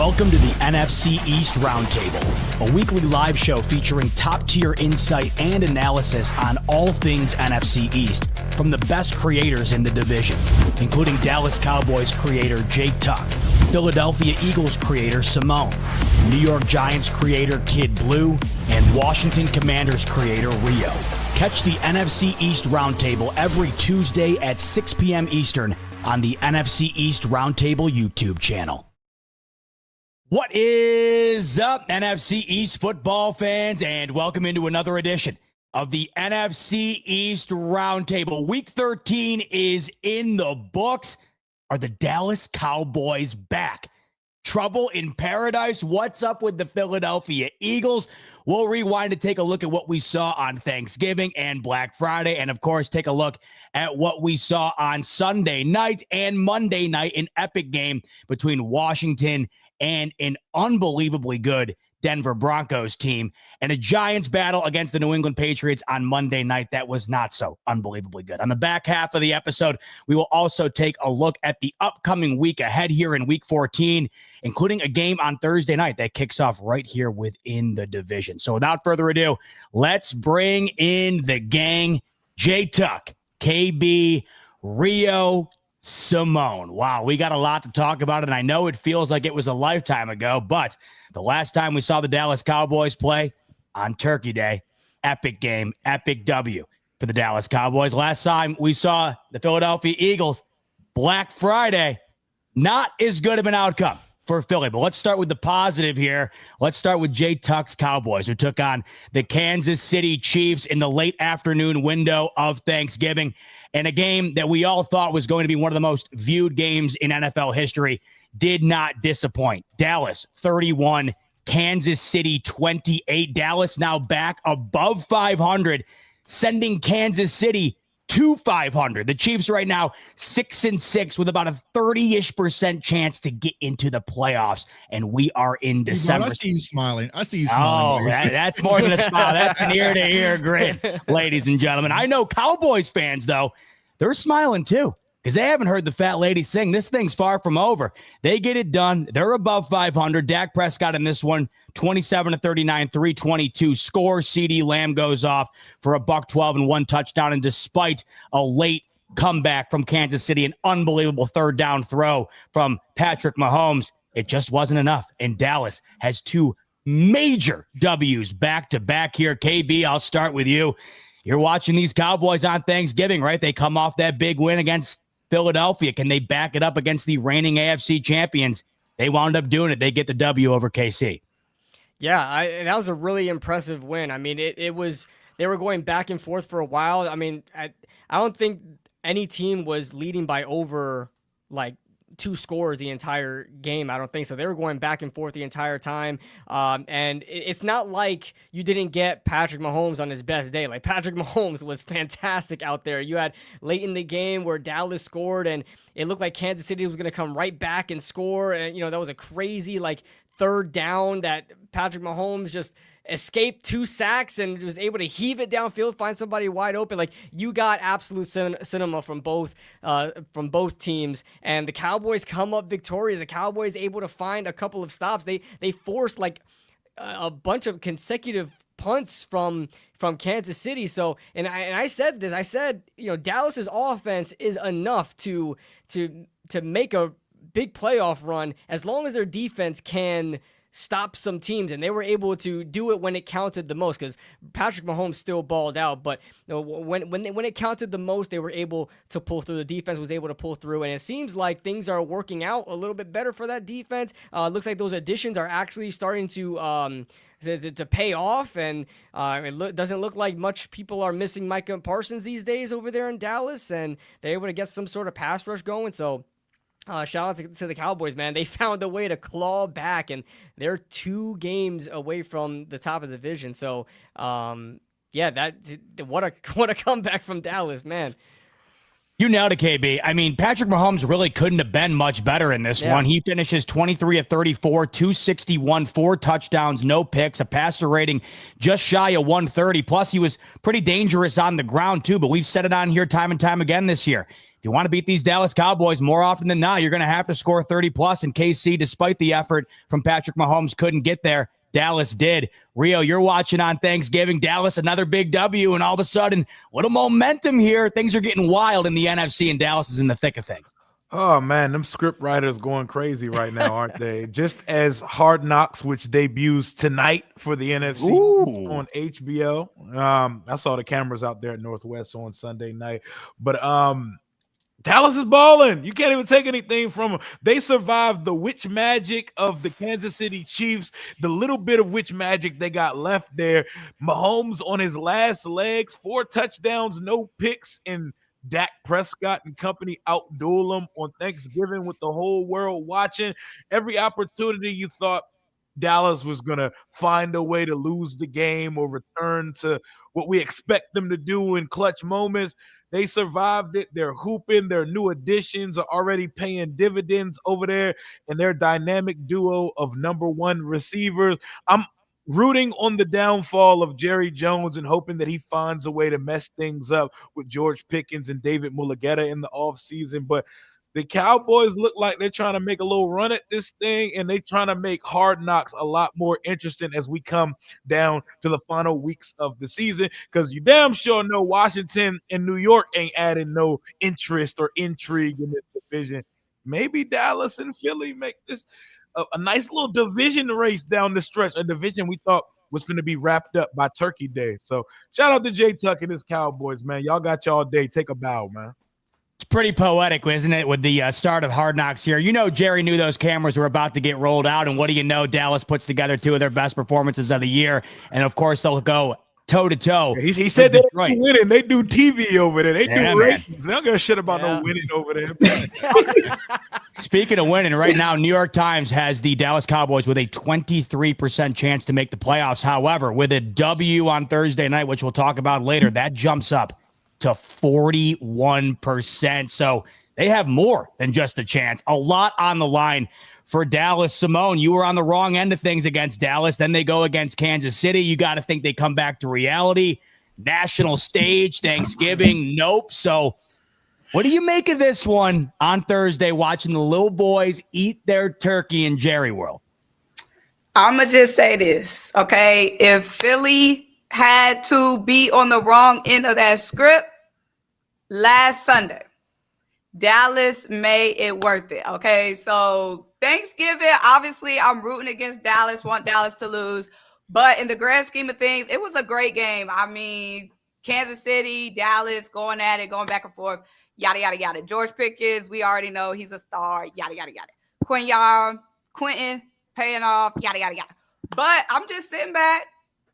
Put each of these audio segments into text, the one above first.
Welcome to the NFC East Roundtable, a weekly live show featuring top-tier insight and analysis on all things NFC East from the best creators in the division, including Dallas Cowboys creator Jake Tuck, Philadelphia Eagles creator Simone, New York Giants creator Kid Blue, and Washington Commanders creator Rio. Catch the NFC East Roundtable every Tuesday at 6 p.m. Eastern on the NFC East Roundtable YouTube channel. What is up, NFC East football fans, and welcome into another edition of the NFC East Roundtable. Week 13 is in the books. Are the Dallas Cowboys back? Trouble in paradise? What's up with the Philadelphia Eagles? We'll rewind to take a look at what we saw on Thanksgiving and Black Friday, and of course, take a look at what we saw on Sunday night and Monday night, an epic game between Washington and an unbelievably good Denver Broncos team, and a Giants battle against the New England Patriots on Monday night that was not so unbelievably good. On the back half of the episode, we will also take a look at the upcoming week ahead here in Week 14, including a game on Thursday night that kicks off right here within the division. So without further ado, let's bring in the gang. Jay Tuck, KB, Rio, Simone. Wow, we got a lot to talk about, and I know it feels like it was a lifetime ago, but the last time we saw the Dallas Cowboys play on Turkey Day, epic game, epic W for the Dallas Cowboys. Last time we saw the Philadelphia Eagles, Black Friday, not as good of an outcome for Philly. But let's start with the positive here. Let's start with Jay Tuck's Cowboys, who took on the Kansas City Chiefs in the late afternoon window of Thanksgiving, and a game that we all thought was going to be one of the most viewed games in NFL history did not disappoint. Dallas 31, Kansas City 28. Dallas now back above 500, sending Kansas City to 500. The Chiefs right now 6-6 with about a 30-ish% chance to get into the playoffs, and we are in December. I see you smiling. Oh, that's more than a smile. That's an ear-to-ear grin, ladies and gentlemen. I know Cowboys fans, though, they're smiling too, because they haven't heard the fat lady sing. This thing's far from over. They get it done. They're above 500. Dak Prescott in this one, 27-39, 322 score. CeeDee Lamb goes off for a $112 and one touchdown. And despite a late comeback from Kansas City, an unbelievable third down throw from Patrick Mahomes, it just wasn't enough. And Dallas has two major W's back-to-back here. KB, I'll start with you. You're watching these Cowboys on Thanksgiving, right? They come off that big win against Philadelphia. Can they back it up against the reigning AFC champions? They wound up doing it. They get the W over KC. Yeah, that was a really impressive win. I mean, it was, they were going back and forth for a while. I mean, I don't think any team was leading by over like 2 scores the entire game. I don't think so. They were going back and forth the entire time. And it's not like you didn't get Patrick Mahomes on his best day. Like, Patrick Mahomes was fantastic out there. You had late in the game where Dallas scored, and it looked like Kansas City was going to come right back and score. And, you know, that was a crazy, like, third down that Patrick Mahomes just escaped 2 sacks and was able to heave it downfield, find somebody wide open. Like, you got absolute cinema from both teams, and the Cowboys come up victorious. The Cowboys able to find a couple of stops. They forced like a bunch of consecutive punts from Kansas City. So, and I said this. I said, you know, Dallas's offense is enough to make a big playoff run as long as their defense can stop some teams, and they were able to do it when it counted the most, because Patrick Mahomes still balled out, but you know, when it counted the most, they were able to pull through. The defense was able to pull through, and it seems like things are working out a little bit better for that defense. Looks like those additions are actually starting to pay off, and it doesn't look like much people are missing Micah Parsons these days over there in Dallas, and they're able to get some sort of pass rush going. So shout out to the Cowboys, man. They found a way to claw back, and they're 2 games away from the top of the division. So, yeah, what a comeback from Dallas, man. You nailed it, KB. I mean, Patrick Mahomes really couldn't have been much better in this one. He finishes 23 of 34, 261, 4 touchdowns, no picks, a passer rating just shy of 130. Plus, he was pretty dangerous on the ground, too. But we've said it on here time and time again this year. If you want to beat these Dallas Cowboys more often than not, you're going to have to score 30-plus. And KC, despite the effort from Patrick Mahomes, couldn't get there. Dallas did. Rio, you're watching on Thanksgiving. Dallas, another big W, and all of a sudden, little momentum here. Things are getting wild in the NFC, and Dallas is in the thick of things. Oh, man, them script writers going crazy right now, aren't they? Just as Hard Knocks, which debuts tonight for the NFC on HBO. I saw the cameras out there at Northwest on Sunday night. But Dallas is balling. You can't even take anything from them. They survived the witch magic of the Kansas City Chiefs, the little bit of witch magic they got left there. Mahomes on his last legs, 4 touchdowns, no picks, and Dak Prescott and company outduel them on Thanksgiving with the whole world watching. Every opportunity you thought Dallas was going to find a way to lose the game or return to what we expect them to do in clutch moments. They survived it. They're hooping. Their new additions are already paying dividends over there, and their dynamic duo of number 1 receivers. I'm rooting on the downfall of Jerry Jones and hoping that he finds a way to mess things up with George Pickens and David Mulugeta in the offseason. But the Cowboys look like they're trying to make a little run at this thing, and they're trying to make Hard Knocks a lot more interesting as we come down to the final weeks of the season, because you damn sure know Washington and New York ain't adding no interest or intrigue in this division. Maybe Dallas and Philly make this a nice little division race down the stretch, a division we thought was going to be wrapped up by Turkey Day. So shout out to Jay Tuck and his Cowboys, man. Y'all got y'all day. Take a bow, man. Pretty poetic, isn't it, with the start of Hard Knocks here? You know, Jerry knew those cameras were about to get rolled out, and what do you know? Dallas puts together 2 of their best performances of the year, and of course they'll go toe-to-toe. He said they do winning. They do TV over there. They do ratings. They don't give a shit about no winning over there. Speaking of winning, right now, New York Times has the Dallas Cowboys with a 23% chance to make the playoffs. However, with a W on Thursday night, which we'll talk about later, that jumps up to 41%. So they have more than just a chance. A lot on the line for Dallas. Simone, you were on the wrong end of things against Dallas. Then they go against Kansas City. You got to think they come back to reality. National stage, Thanksgiving, nope. So what do you make of this one on Thursday, watching the little boys eat their turkey in Jerry World? I'm going to just say this, okay? If Philly had to be on the wrong end of that script last Sunday, Dallas made it worth it. Okay, so Thanksgiving, obviously I'm rooting against Dallas, want Dallas to lose, but in the grand scheme of things, it was a great game. I mean, Kansas City, Dallas going at it, going back and forth, yada yada yada. George Pickens, we already know he's a star, yada yada yada. Quentin paying off, yada yada yada. But I'm just sitting back.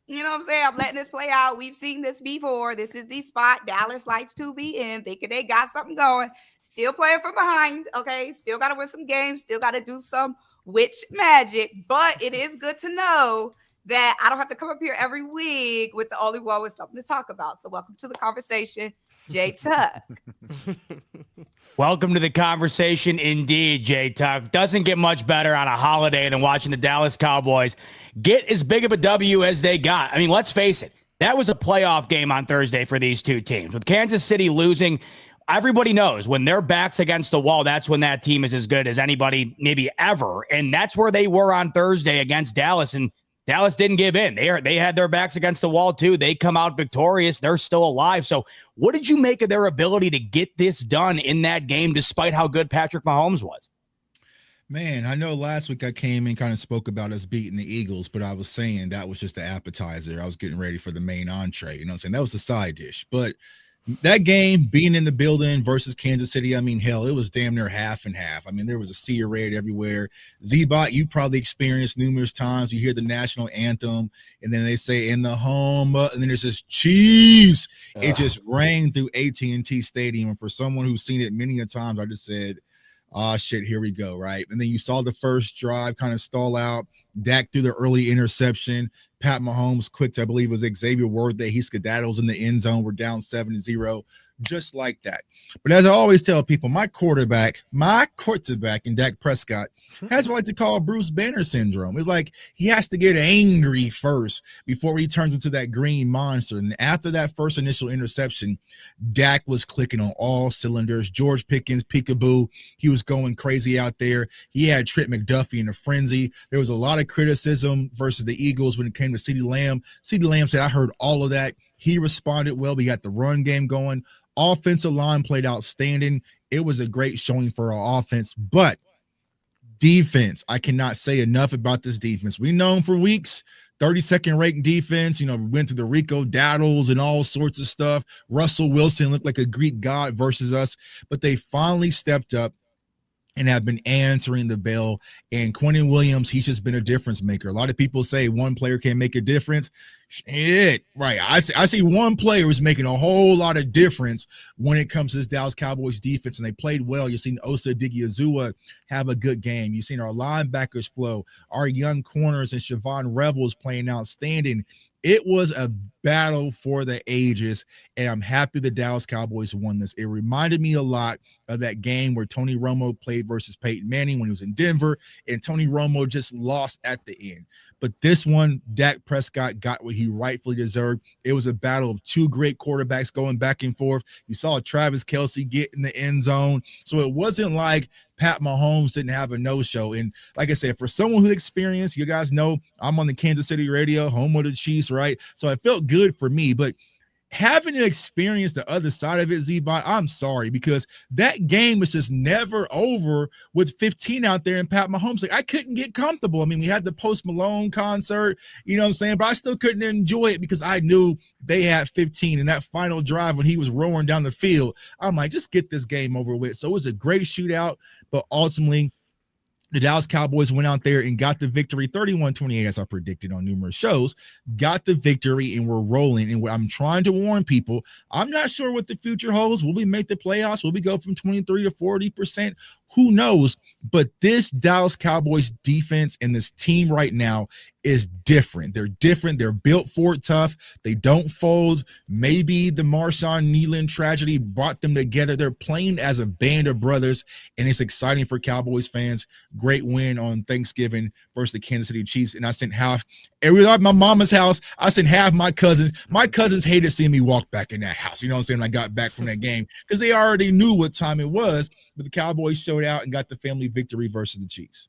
You know what I'm saying? I'm letting this play out. We've seen this before. This is the spot Dallas likes to be in, thinking they got something going. Still playing from behind, okay? Still got to win some games. Still got to do some witch magic. But it is good to know that I don't have to come up here every week with the only one with something to talk about. So welcome to the conversation, Jay Tuck. Welcome to the conversation indeed, Jay Tuck. Doesn't get much better on a holiday than watching the Dallas Cowboys get as big of a W as they got. I mean, let's face it. That was a playoff game on Thursday for these two teams. With Kansas City losing, everybody knows when their back's against the wall, that's when that team is as good as anybody maybe ever. And that's where they were on Thursday against Dallas. And Dallas didn't give in. They had their backs against the wall too. They come out victorious. They're still alive. So what did you make of their ability to get this done in that game, despite how good Patrick Mahomes was? Man, I know last week I came and kind of spoke about us beating the Eagles, but I was saying that was just the appetizer. I was getting ready for the main entree. You know what I'm saying? That was the side dish. But that game, being in the building versus Kansas City, I mean, hell, it was damn near half and half. I mean, there was a sea of red everywhere. Z-Bot, you probably experienced numerous times. You hear the national anthem, and then they say, in the home, and then there's this Chiefs. It just rang through AT&T Stadium. And for someone who's seen it many a times, I just said, shit, here we go, right? And then you saw the first drive kind of stall out. Dak threw the early interception. Pat Mahomes quick to, I believe it was Xavier Worthy. He skedaddles in the end zone. We're down 7-0. just like that. But as I always tell people, my quarterback, and Dak Prescott, has what I like to call Bruce Banner syndrome. It's like he has to get angry first before he turns into that green monster. And after that first initial interception, Dak was clicking on all cylinders. George Pickens, peekaboo. He was going crazy out there. He had Trent McDuffie in a frenzy. There was a lot of criticism versus the Eagles when it came to CeeDee Lamb. CeeDee Lamb said, I heard all of that. He responded well. We got the run game going. Offensive line played outstanding. It was a great showing for our offense, but defense, I cannot say enough about this defense. We known for weeks, 32nd ranked defense. We went through the Rico Daddles and all sorts of stuff. Russell Wilson looked like a Greek god versus us, but they finally stepped up and have been answering the bell. And Quentin Williams, he's just been a difference maker. A lot of people say one player can make a difference. Shit, right. I see one player who's making a whole lot of difference when it comes to this Dallas Cowboys defense, and they played well. You've seen Osa Odighizuwa have a good game. You've seen our linebackers flow. Our young corners and Siobhan Revels playing outstanding. It was a battle for the ages, and I'm happy the Dallas Cowboys won this. It reminded me a lot of that game where Tony Romo played versus Peyton Manning when he was in Denver, and Tony Romo just lost at the end. But this one, Dak Prescott got what he rightfully deserved. It was a battle of two great quarterbacks going back and forth. You saw Travis Kelce get in the end zone. So it wasn't like Pat Mahomes didn't have a no-show. And like I said, for someone who's experienced, you guys know I'm on the Kansas City radio, home of the Chiefs, right? So it felt good for me. But having to experience the other side of it, Z-Bot, I'm sorry, because that game was just never over with 15 out there and Pat Mahomes. Like, I couldn't get comfortable. I mean, we had the Post Malone concert, you know what I'm saying? But I still couldn't enjoy it because I knew they had 15. And that final drive when he was roaring down the field, I'm like, just get this game over with. So it was a great shootout, but ultimately, the Dallas Cowboys went out there and got the victory, 31-28, as I predicted on numerous shows, got the victory, and we're rolling. And what I'm trying to warn people, I'm not sure what the future holds. Will we make the playoffs? Will we go from 23 to 40%? Who knows? But this Dallas Cowboys defense and this team right now is different. They're different. They're built for it tough. They don't fold. Maybe the Marshawn Kneeland tragedy brought them together. They're playing as a band of brothers, and it's exciting for Cowboys fans. Great win on Thanksgiving versus the Kansas City Chiefs, and I sent half. Every at my mama's house, I sent half my cousins. My cousins hated seeing me walk back in that house. You know what I'm saying? I got back from that game because they already knew what time it was, but the Cowboys showed out and got the family victory versus the Chiefs.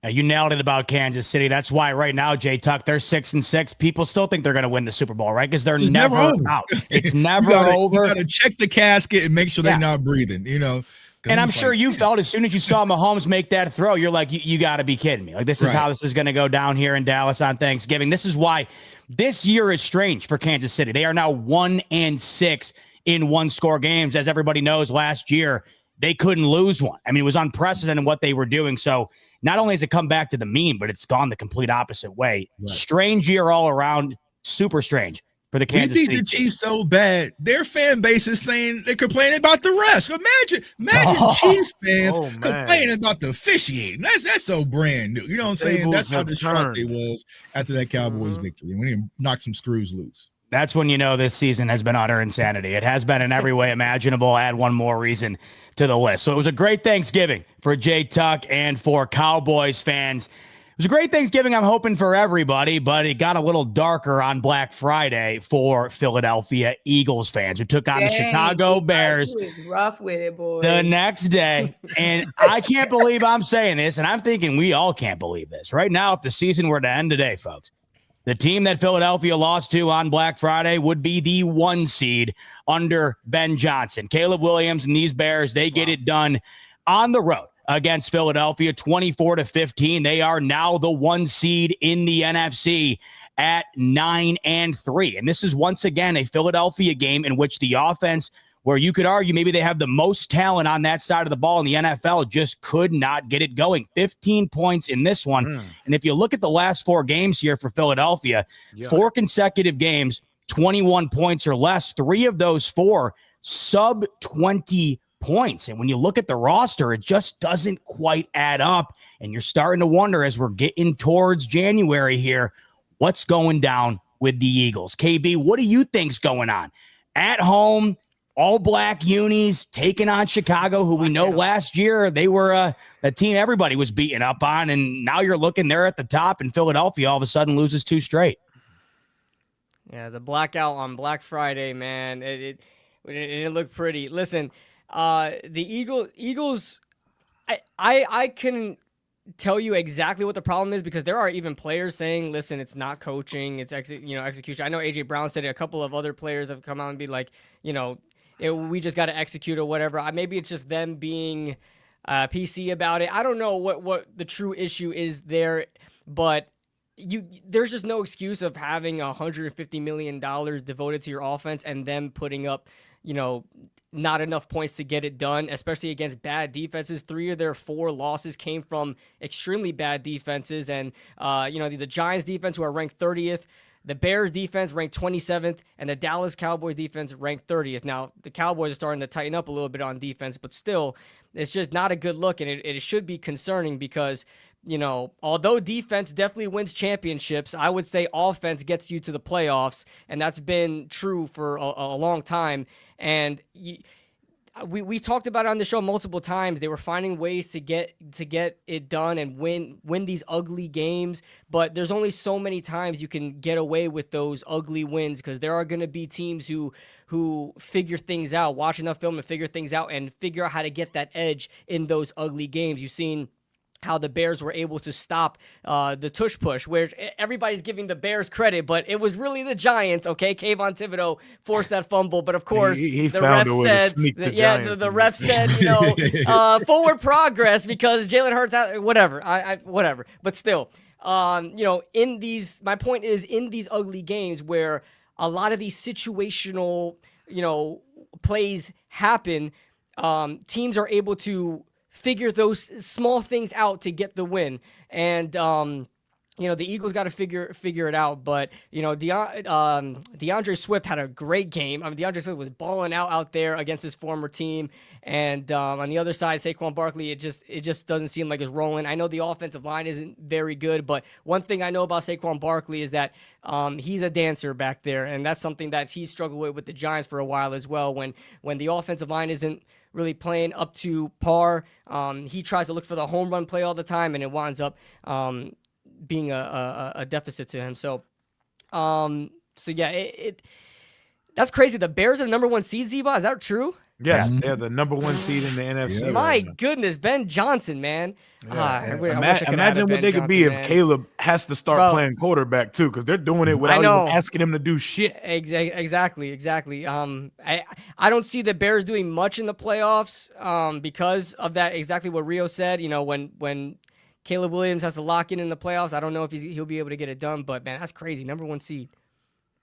You nailed it about Kansas City. That's why right now, Jay Tuck, they're 6-6. People still think they're going to win the Super Bowl, right? Because they're never out. It's never over. You got to check the casket and make sure they're not breathing, you know. And I'm sure you felt as soon as you saw Mahomes make that throw, you're like, you got to be kidding me. Like, this is how this is going to go down here in Dallas on Thanksgiving. This is why this year is strange for Kansas City. They are now 1-6 in one-score games. As everybody knows, last year, they couldn't lose one. I mean, it was unprecedented what they were doing. So not only has it come back to the mean, but it's gone the complete opposite way. Right. Strange year all around. Super strange for the Kansas City. We beat the Chiefs so bad. Their fan base is saying they're complaining about the refs. Imagine Chiefs fans complaining about the officiating. That's so brand new. You know what I'm saying? That's how distraught they was after that Cowboys victory. We didn't knock some screws loose. That's when you know this season has been utter insanity. It has been in every way imaginable. Add one more reason to the list. So it was a great Thanksgiving for Jay Tuck and for Cowboys fans. It was a great Thanksgiving, I'm hoping, for everybody, but it got a little darker on Black Friday for Philadelphia Eagles fans who took on the Chicago Bears. Rough with it, boy. The next day. And I can't believe I'm saying this, and I'm thinking we all can't believe this. Right now, if the season were to end today, folks, the team that Philadelphia lost to on Black Friday would be the 1 seed under Ben Johnson. Caleb Williams and these Bears, they get it done on the road against Philadelphia, 24-15. They are now the 1 seed in the NFC at 9-3. And this is once again a Philadelphia game in which the offense, where you could argue maybe they have the most talent on that side of the ball in the NFL, just could not get it going. 15 points in this one. And if you look at the last 4 games here for Philadelphia, 4 consecutive games, 21 points or less. 3 of those 4 sub 20 points. And when you look at the roster, it just doesn't quite add up. And you're starting to wonder, as we're getting towards January here, what's going down with the Eagles. KB, what do you think's going on? At home, all black unis taking on Chicago, who we know last year they were a team everybody was beating up on. And now you're looking there at the top, and Philadelphia all of a sudden loses 2 straight. Yeah, the blackout on Black Friday, man, it looked pretty. Listen, the Eagles, I can tell you exactly what the problem is, because there are even players saying, listen, it's not coaching, it's execution. I know AJ Brown said it. A couple of other players have come out and be like, we just got to execute or whatever. Maybe it's just them being PC about it. I don't know what the true issue is there, but there's just no excuse of having $150 million devoted to your offense and them putting up, not enough points to get it done, especially against bad defenses. 3 of their 4 losses came from extremely bad defenses. And, the Giants defense, who are ranked 30th, the Bears defense ranked 27th, and the Dallas Cowboys defense ranked 30th. Now, the Cowboys are starting to tighten up a little bit on defense, but still, it's just not a good look, and it should be concerning because, although defense definitely wins championships, I would say offense gets you to the playoffs, and that's been true for a long time. And we talked about it on the show multiple times. They were finding ways to get it done and win these ugly games, but there's only so many times you can get away with those ugly wins, because there are going to be teams who figure things out, watch enough film and figure things out, and figure out how to get that edge in those ugly games. You've seen how the Bears were able to stop the tush push, where everybody's giving the Bears credit, but it was really the Giants, okay? Kayvon Thibodeau forced that fumble, but of course, the ref said, the ref said, forward progress because Jalen Hurts out, whatever, whatever. But still, my point is, in these ugly games where a lot of these situational, plays happen, teams are able to figure those small things out to get the win. And, the Eagles got to figure it out. But, DeAndre Swift had a great game. DeAndre Swift was balling out there against his former team. And on the other side, Saquon Barkley, it just doesn't seem like it's rolling. I know the offensive line isn't very good, but one thing I know about Saquon Barkley is that he's a dancer back there. And that's something that he struggled with the Giants for a while as well. When the offensive line isn't really playing up to par, he tries to look for the home run play all the time, and it winds up being a deficit to him. So yeah, that's crazy. The Bears are the number 1 seed, Zeba. Is that true? Yes, they're the number 1 seed in the NFC. Yeah. My goodness, Ben Johnson, man. Yeah. Imagine what they could be if Caleb has to start playing quarterback too, because they're doing it without even asking him to do shit. Exactly. I don't see the Bears doing much in the playoffs because of that. Exactly what Rio said. When Caleb Williams has to lock in the playoffs, I don't know if he'll be able to get it done. But man, that's crazy. Number 1 seed.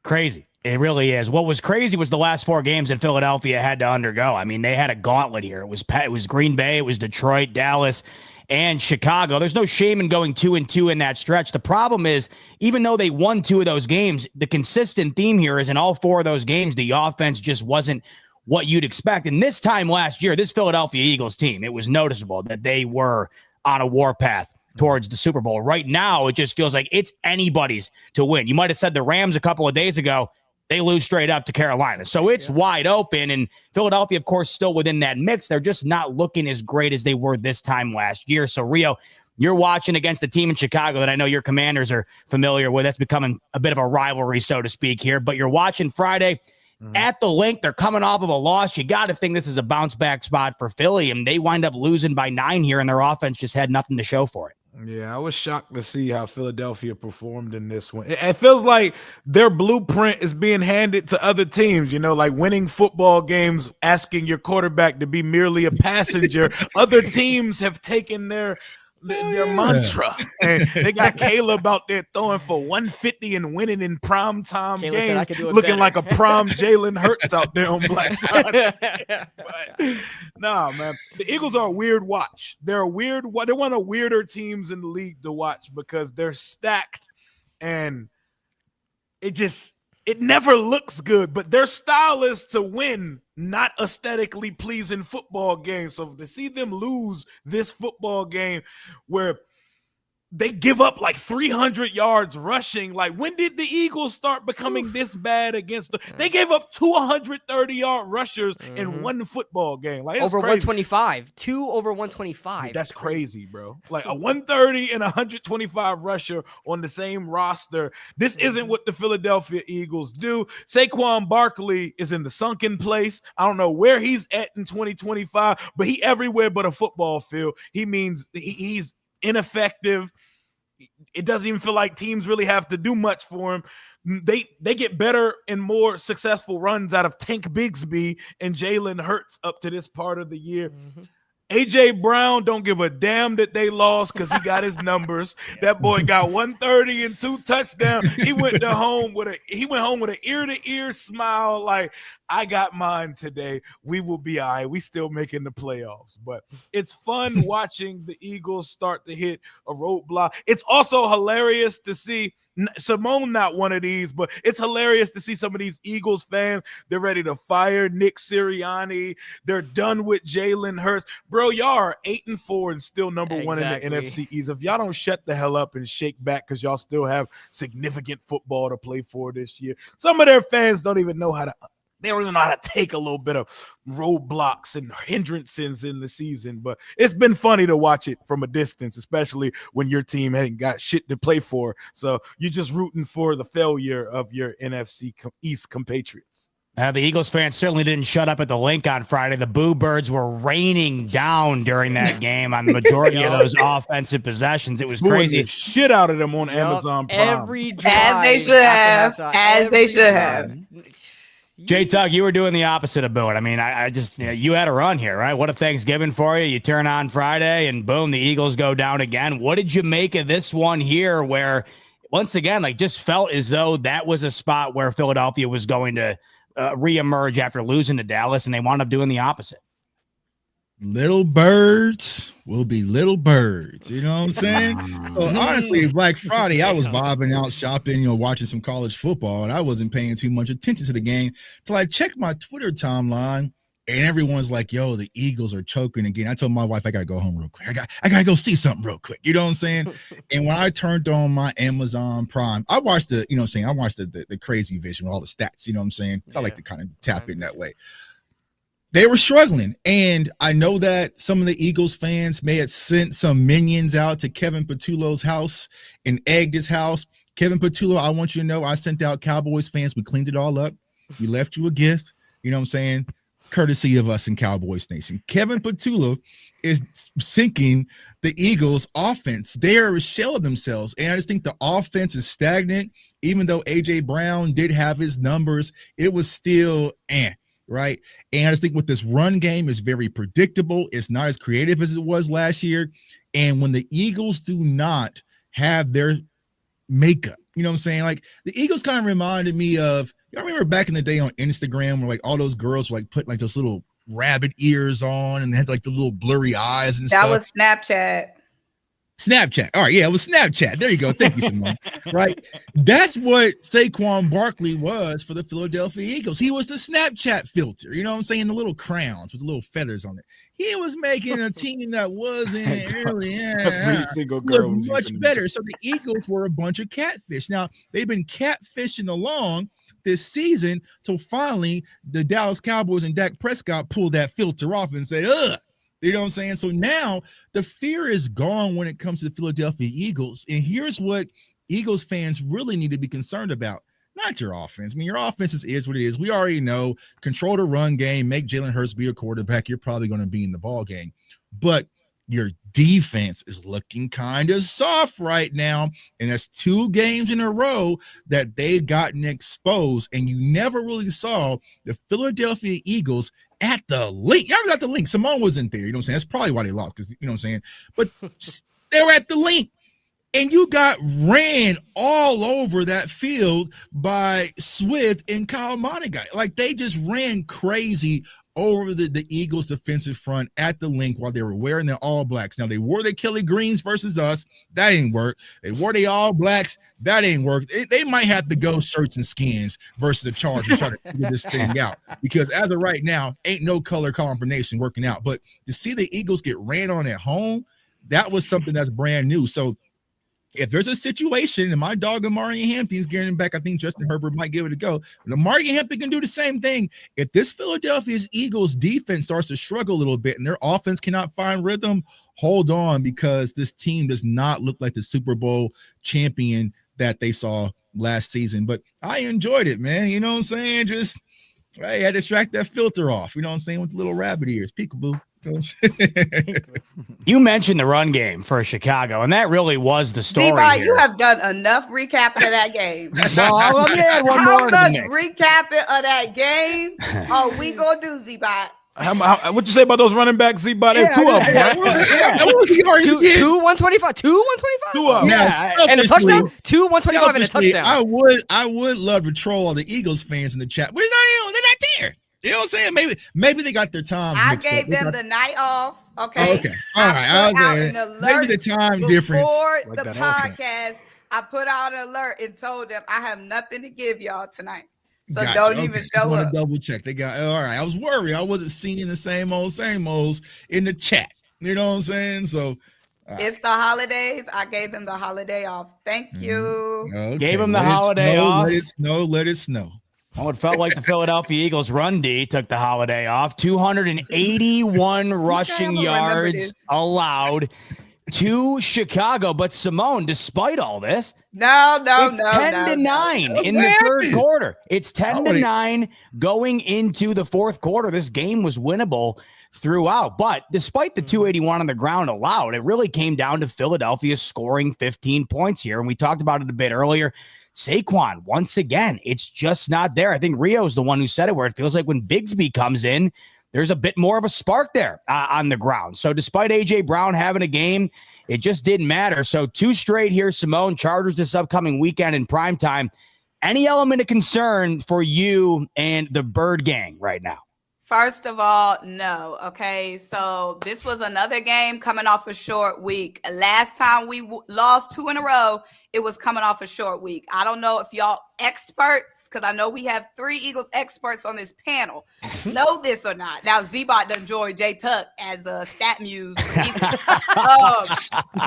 Crazy. It really is. What was crazy was the last 4 games that Philadelphia had to undergo. They had a gauntlet here. It was Green Bay, it was Detroit, Dallas, and Chicago. There's no shame in going 2-2 in that stretch. The problem is, even though they won 2 of those games, the consistent theme here is in all 4 of those games, the offense just wasn't what you'd expect. And this time last year, this Philadelphia Eagles team, it was noticeable that they were on a warpath towards the Super Bowl. Right now, it just feels like it's anybody's to win. You might have said the Rams a couple of days ago, they lose straight up to Carolina. So it's wide open, and Philadelphia, of course, still within that mix. They're just not looking as great as they were this time last year. So, Rio, you're watching against a team in Chicago that I know your Commanders are familiar with. That's becoming a bit of a rivalry, so to speak, here. But you're watching Friday at the Link. They're coming off of a loss. You got to think this is a bounce-back spot for Philly, and they wind up losing by 9 here, and their offense just had nothing to show for it. Yeah, I was shocked to see how Philadelphia performed in this one. It feels like their blueprint is being handed to other teams, like winning football games, asking your quarterback to be merely a passenger. Other teams have taken their mantra, and they got Caleb out there throwing for 150 and winning in primetime games, looking like a prime Jalen Hurts out there on Black Friday. But, nah, man, the Eagles are a weird watch. They're one of the weirder teams in the league to watch because they're stacked, and it never looks good, but their style is to win not aesthetically pleasing football games. So to see them lose this football game where they give up like 300 yards rushing. Like, when did the Eagles start becoming this bad against them? They gave up 230-yard rushers in one football game. Like, over crazy. 125. 2 over 125. Dude, that's crazy, bro. Like a 130 and 125 rusher on the same roster. This isn't what the Philadelphia Eagles do. Saquon Barkley is in the sunken place. I don't know where he's at in 2025, but he everywhere but a football field. He's ineffective. It doesn't even feel like teams really have to do much for him. They get better and more successful runs out of Tank Bigsby and Jalen Hurts up to this part of the year. AJ Brown don't give a damn that they lost because he got his numbers. That boy got 130 and 2 touchdowns. He went home with an ear-to-ear smile like, I got mine today. We will be all right. We still making the playoffs. But it's fun watching the Eagles start to hit a roadblock. It's also hilarious to see Simone, not one of these, but it's hilarious to see some of these Eagles fans. They're ready to fire Nick Sirianni. They're done with Jalen Hurts. Bro, y'all are 8-4 and still number one in the NFC East. If y'all don't shut the hell up and shake back because y'all still have significant football to play for this year. Some of their fans don't even know how to take a little bit of roadblocks and hindrances in the season, but it's been funny to watch it from a distance, especially when your team ain't got shit to play for. So you're just rooting for the failure of your NFC East compatriots. The Eagles fans certainly didn't shut up at the link on Friday. The Boo Birds were raining down during that game on the majority of those offensive possessions. It was crazy. The shit out of them on Amazon Prime. Every drive, as they should have. J-Tug, you were doing the opposite of booing. I mean, I just, you had a run here, right? What a Thanksgiving for you. You turn on Friday and boom, the Eagles go down again. What did you make of this one here where, once again, like just felt as though that was a spot where Philadelphia was going to reemerge after losing to Dallas, and they wound up doing the opposite? Little birds will be little birds. You know what I'm saying? So honestly, Black Friday, I was vibing out shopping, watching some college football, and I wasn't paying too much attention to the game till I checked my Twitter timeline, and everyone's like, yo, the Eagles are choking again. I told my wife, I got to go home real quick. I got to go see something real quick. You know what I'm saying? And when I turned on my Amazon Prime, I watched I watched the crazy vision with all the stats. You know what I'm saying? I like to kind of tap in that way. They were struggling, and I know that some of the Eagles fans may have sent some minions out to Kevin Patullo's house and egged his house. Kevin Patullo, I want you to know I sent out Cowboys fans. We cleaned it all up. We left you a gift. You know what I'm saying? Courtesy of us in Cowboys Nation. Kevin Patullo is sinking the Eagles' offense. They are a shell of themselves, and I just think the offense is stagnant. Even though A.J. Brown did have his numbers, it was still right? And I just think with this run game is very predictable. It's not as creative as it was last year. And when the Eagles do not have their makeup, you know what I'm saying? Like the Eagles kind of reminded me of, y'all remember back in the day on Instagram where like all those girls were like put like those little rabbit ears on and they had like the little blurry eyes and stuff. That was Snapchat. All right, yeah, it was Snapchat. There you go. Thank you, Simone. Right? That's what Saquon Barkley was for the Philadelphia Eagles. He was the Snapchat filter. You know what I'm saying? The little crowns with the little feathers on it. He was making a team that wasn't really Every single girl was much better. So the Eagles were a bunch of catfish. Now, they've been catfishing along this season till finally the Dallas Cowboys and Dak Prescott pulled that filter off and said, ugh. You know what I'm saying? So now the fear is gone when it comes to the Philadelphia Eagles. And here's what Eagles fans really need to be concerned about. Not your offense. I mean, your offense is what it is. We already know. Control the run game. Make Jalen Hurts be your quarterback. You're probably going to be in the ball game. But your defense is looking kind of soft right now. And that's 2 games in a row that they've gotten exposed. And you never really saw the Philadelphia Eagles at the link. Y'all got the link. Simone wasn't there. You know what I'm saying? That's probably why they lost, because you know what I'm saying. But they were at the link. And you got ran all over that field by Swift and Kyle Monaghan. Like they just ran crazy over the Eagles defensive front at the link while they were wearing their all blacks. Now they wore their Kelly Greens versus us. That ain't work. They wore their all blacks. That ain't work. They might have to go shirts and skins versus the Chargers try to figure this thing out, because as of right now, ain't no color combination working out. But to see the Eagles get ran on at home, that was something that's brand new. So if there's a situation, and my dog Amari Hampton's getting back, I think Justin Herbert might give it a go. But Amari Hampton can do the same thing. If this Philadelphia Eagles defense starts to struggle a little bit and their offense cannot find rhythm, hold on, because this team does not look like the Super Bowl champion that they saw last season. But I enjoyed it, man. You know what I'm saying? Just I had to extract that filter off. You know what I'm saying? With the little rabbit ears, peekaboo. You mentioned the run game for Chicago, and that really was the story. Z-Bot, you have done enough recapping of that game. Well, let me add one How more. much recapping of that game are we gonna do, Z-Bot? What you say about those running backs, Z-Bot? Two of them, right? 125. 125. Two of them. Yeah, and a touchdown. 125 and a touchdown. I would love to troll all the Eagles fans in the chat. They're not there. You know what I'm saying? Maybe they got their time. I gave them the night off. Okay. Oh, okay. All right. I was saying, maybe the time difference. Before the podcast, I put out an alert and told them I have nothing to give y'all tonight. So don't even show up. Double check. They got all right. I was worried. I wasn't seeing the same olds in the chat. You know what I'm saying? So it's the holidays. I gave them the holiday off. Thank you. Okay. Gave them the holiday off. Let it snow. Oh, it felt like the Philadelphia Eagles run D took the holiday off. 281 rushing yards allowed to Chicago. But Simone, despite all this, no, 10-9 in the third quarter. It's 10-9 going into the fourth quarter. This game was winnable throughout. But despite the 281 on the ground allowed, it really came down to Philadelphia scoring 15 points here. And we talked about it a bit earlier. Saquon, once again, it's just not there. I think Rio's the one who said it, where it feels like when Bigsby comes in, there's a bit more of a spark there on the ground. So despite A.J. Brown having a game, it just didn't matter. So 2 straight here, Simone. Chargers this upcoming weekend in primetime. Any element of concern for you and the Bird Gang right now? First of all, no. Okay, so this was another game coming off a short week. Last time we lost 2 in a row, it was coming off a short week. I don't know if y'all experts, because I know we have 3 Eagles experts on this panel, know this or not. Now, Z-Bot done joined J Tuck as a stat muse.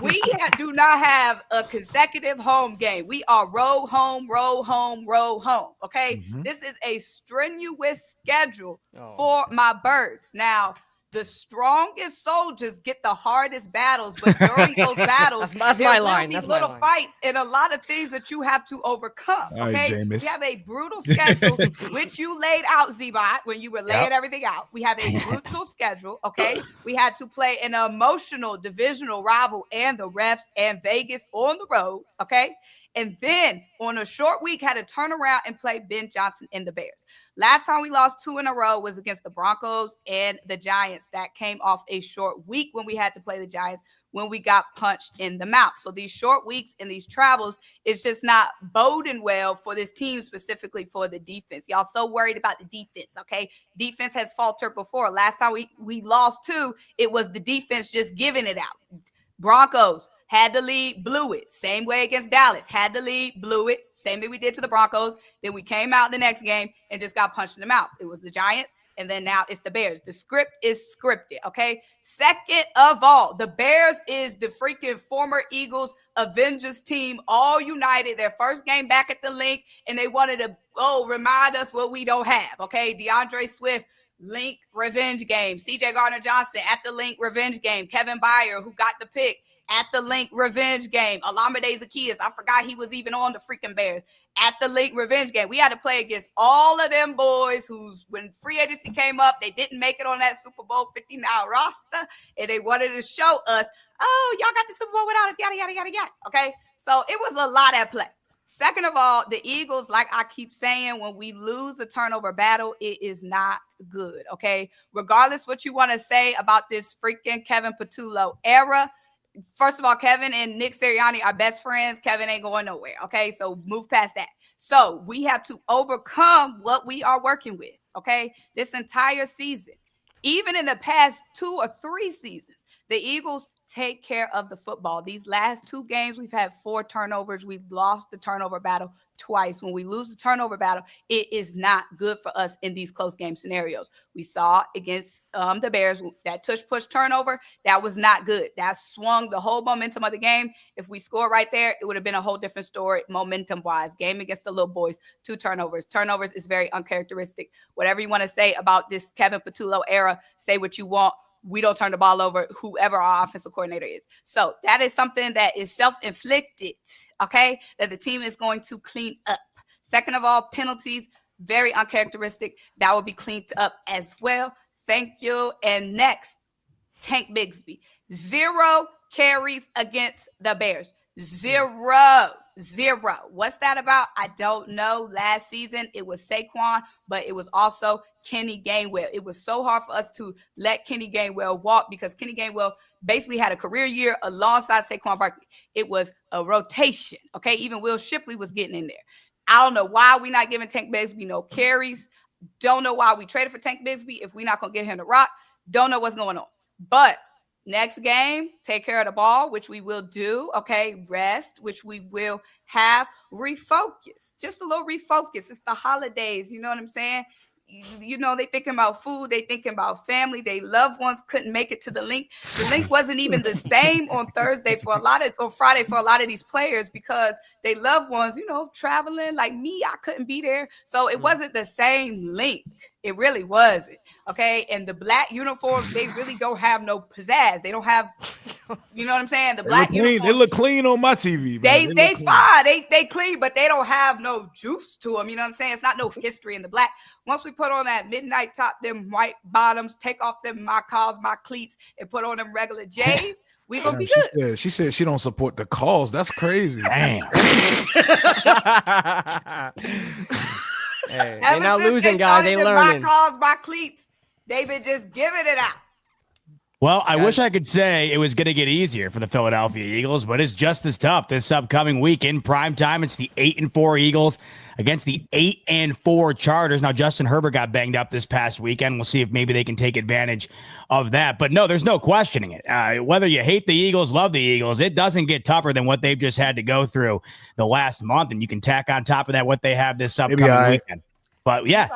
We do not have a consecutive home game. We are row home. Okay, This is a strenuous schedule for my Birds. Now, the strongest soldiers get the hardest battles, but during those battles, there will be little fights and a lot of things that you have to overcome. Okay, we have a brutal schedule, which you laid out, Z-Bot, when you were laying everything out. We have a brutal schedule. Okay, we had to play an emotional divisional rival and the refs and Vegas on the road. Okay. And then on a short week, had to turn around and play Ben Johnson and the Bears. Last time we lost 2 in a row was against the Broncos and the Giants. That came off a short week when we had to play the Giants when we got punched in the mouth. So these short weeks and these travels, it's just not boding well for this team, specifically for the defense. Y'all so worried about the defense, okay? Defense has faltered before. Last time we lost 2, it was the defense just giving it out. Broncos had the lead, blew it. Same way against Dallas. Had the lead, blew it. Same thing we did to the Broncos. Then we came out the next game and just got punched in the mouth. It was the Giants, and then now it's the Bears. The script is scripted, okay? Second of all, the Bears is the freaking former Eagles Avengers team, all united. Their first game back at the Link, and they wanted to, remind us what we don't have, okay? DeAndre Swift, Link revenge game. C.J. Gardner-Johnson at the Link revenge game. Kevin Byard, who got the pick, at the Link revenge game. Olamide Zaccheaus, I forgot he was even on the freaking Bears. At the Link revenge game. We had to play against all of them boys who's, when free agency came up, they didn't make it on that Super Bowl 59 roster, and they wanted to show us, y'all got the Super Bowl without us, yada, yada, yada, yada. Okay? So it was a lot at play. Second of all, the Eagles, like I keep saying, when we lose the turnover battle, it is not good, okay? Regardless what you want to say about this freaking Kevin Patullo era, first of all, Kevin and Nick Sirianni are best friends. Kevin ain't going nowhere, okay? So move past that. So we have to overcome what we are working with, okay? This entire season, even in the past 2 or 3 seasons, the Eagles take care of the football. These last 2 games, we've had 4 turnovers. We've lost the turnover battle twice. When we lose the turnover battle, it is not good for us in these close game scenarios. We saw against the Bears, that tush-push turnover, that was not good. That swung the whole momentum of the game. If we score right there, it would have been a whole different story momentum-wise. Game against the little boys, 2 turnovers. Turnovers is very uncharacteristic. Whatever you want to say about this Kevin Patullo era, say what you want. We don't turn the ball over, whoever our offensive coordinator is. So that is something that is self-inflicted, okay, that the team is going to clean up. Second of all, penalties, very uncharacteristic. That will be cleaned up as well. Thank you. And next, Tank Bigsby. 0 carries against the Bears. 0. What's that about? I don't know. Last season, it was Saquon, but it was also Kenny Gainwell. It was so hard for us to let Kenny Gainwell walk because Kenny Gainwell basically had a career year alongside Saquon Barkley. It was a rotation, okay? Even Will Shipley was getting in there. I don't know why we're not giving Tank Bigsby no carries. Don't know why we traded for Tank Bigsby if we're not going to get him to rock. Don't know what's going on. But next game, take care of the ball, which we will do, okay? Rest, which we will have. Refocus, just a little refocus. It's the holidays, you know what I'm saying? You know, they thinking about food. They thinking about family. They loved ones couldn't make it to the link. The link wasn't even the same on Friday for a lot of these players because they loved ones, you know, traveling like me. I couldn't be there. So it wasn't the same link. It really wasn't. Okay. And the black uniforms, they really don't have no pizzazz. They don't have, you know what I'm saying? The black uniforms. They look clean on my TV. Man. They fine. They clean, but they don't have no juice to them. You know what I'm saying? It's not no history in the black. Once we put on that midnight top, them white bottoms, take off them my calls, my cleats, and put on them regular J's, we gonna be good. She said she don't support the calls. That's crazy. Damn. Hey, they're not losing, guys. They learning. My calls, my cleats, they've been just giving it out. Well, I wish I could say it was going to get easier for the Philadelphia Eagles, but it's just as tough this upcoming week in primetime. It's the 8-4 Eagles against the 8-4 Chargers. Now, Justin Herbert got banged up this past weekend. We'll see if maybe they can take advantage of that. But no, there's no questioning it. Whether you hate the Eagles, love the Eagles, it doesn't get tougher than what they've just had to go through the last month. And you can tack on top of that what they have this upcoming weekend. But yeah,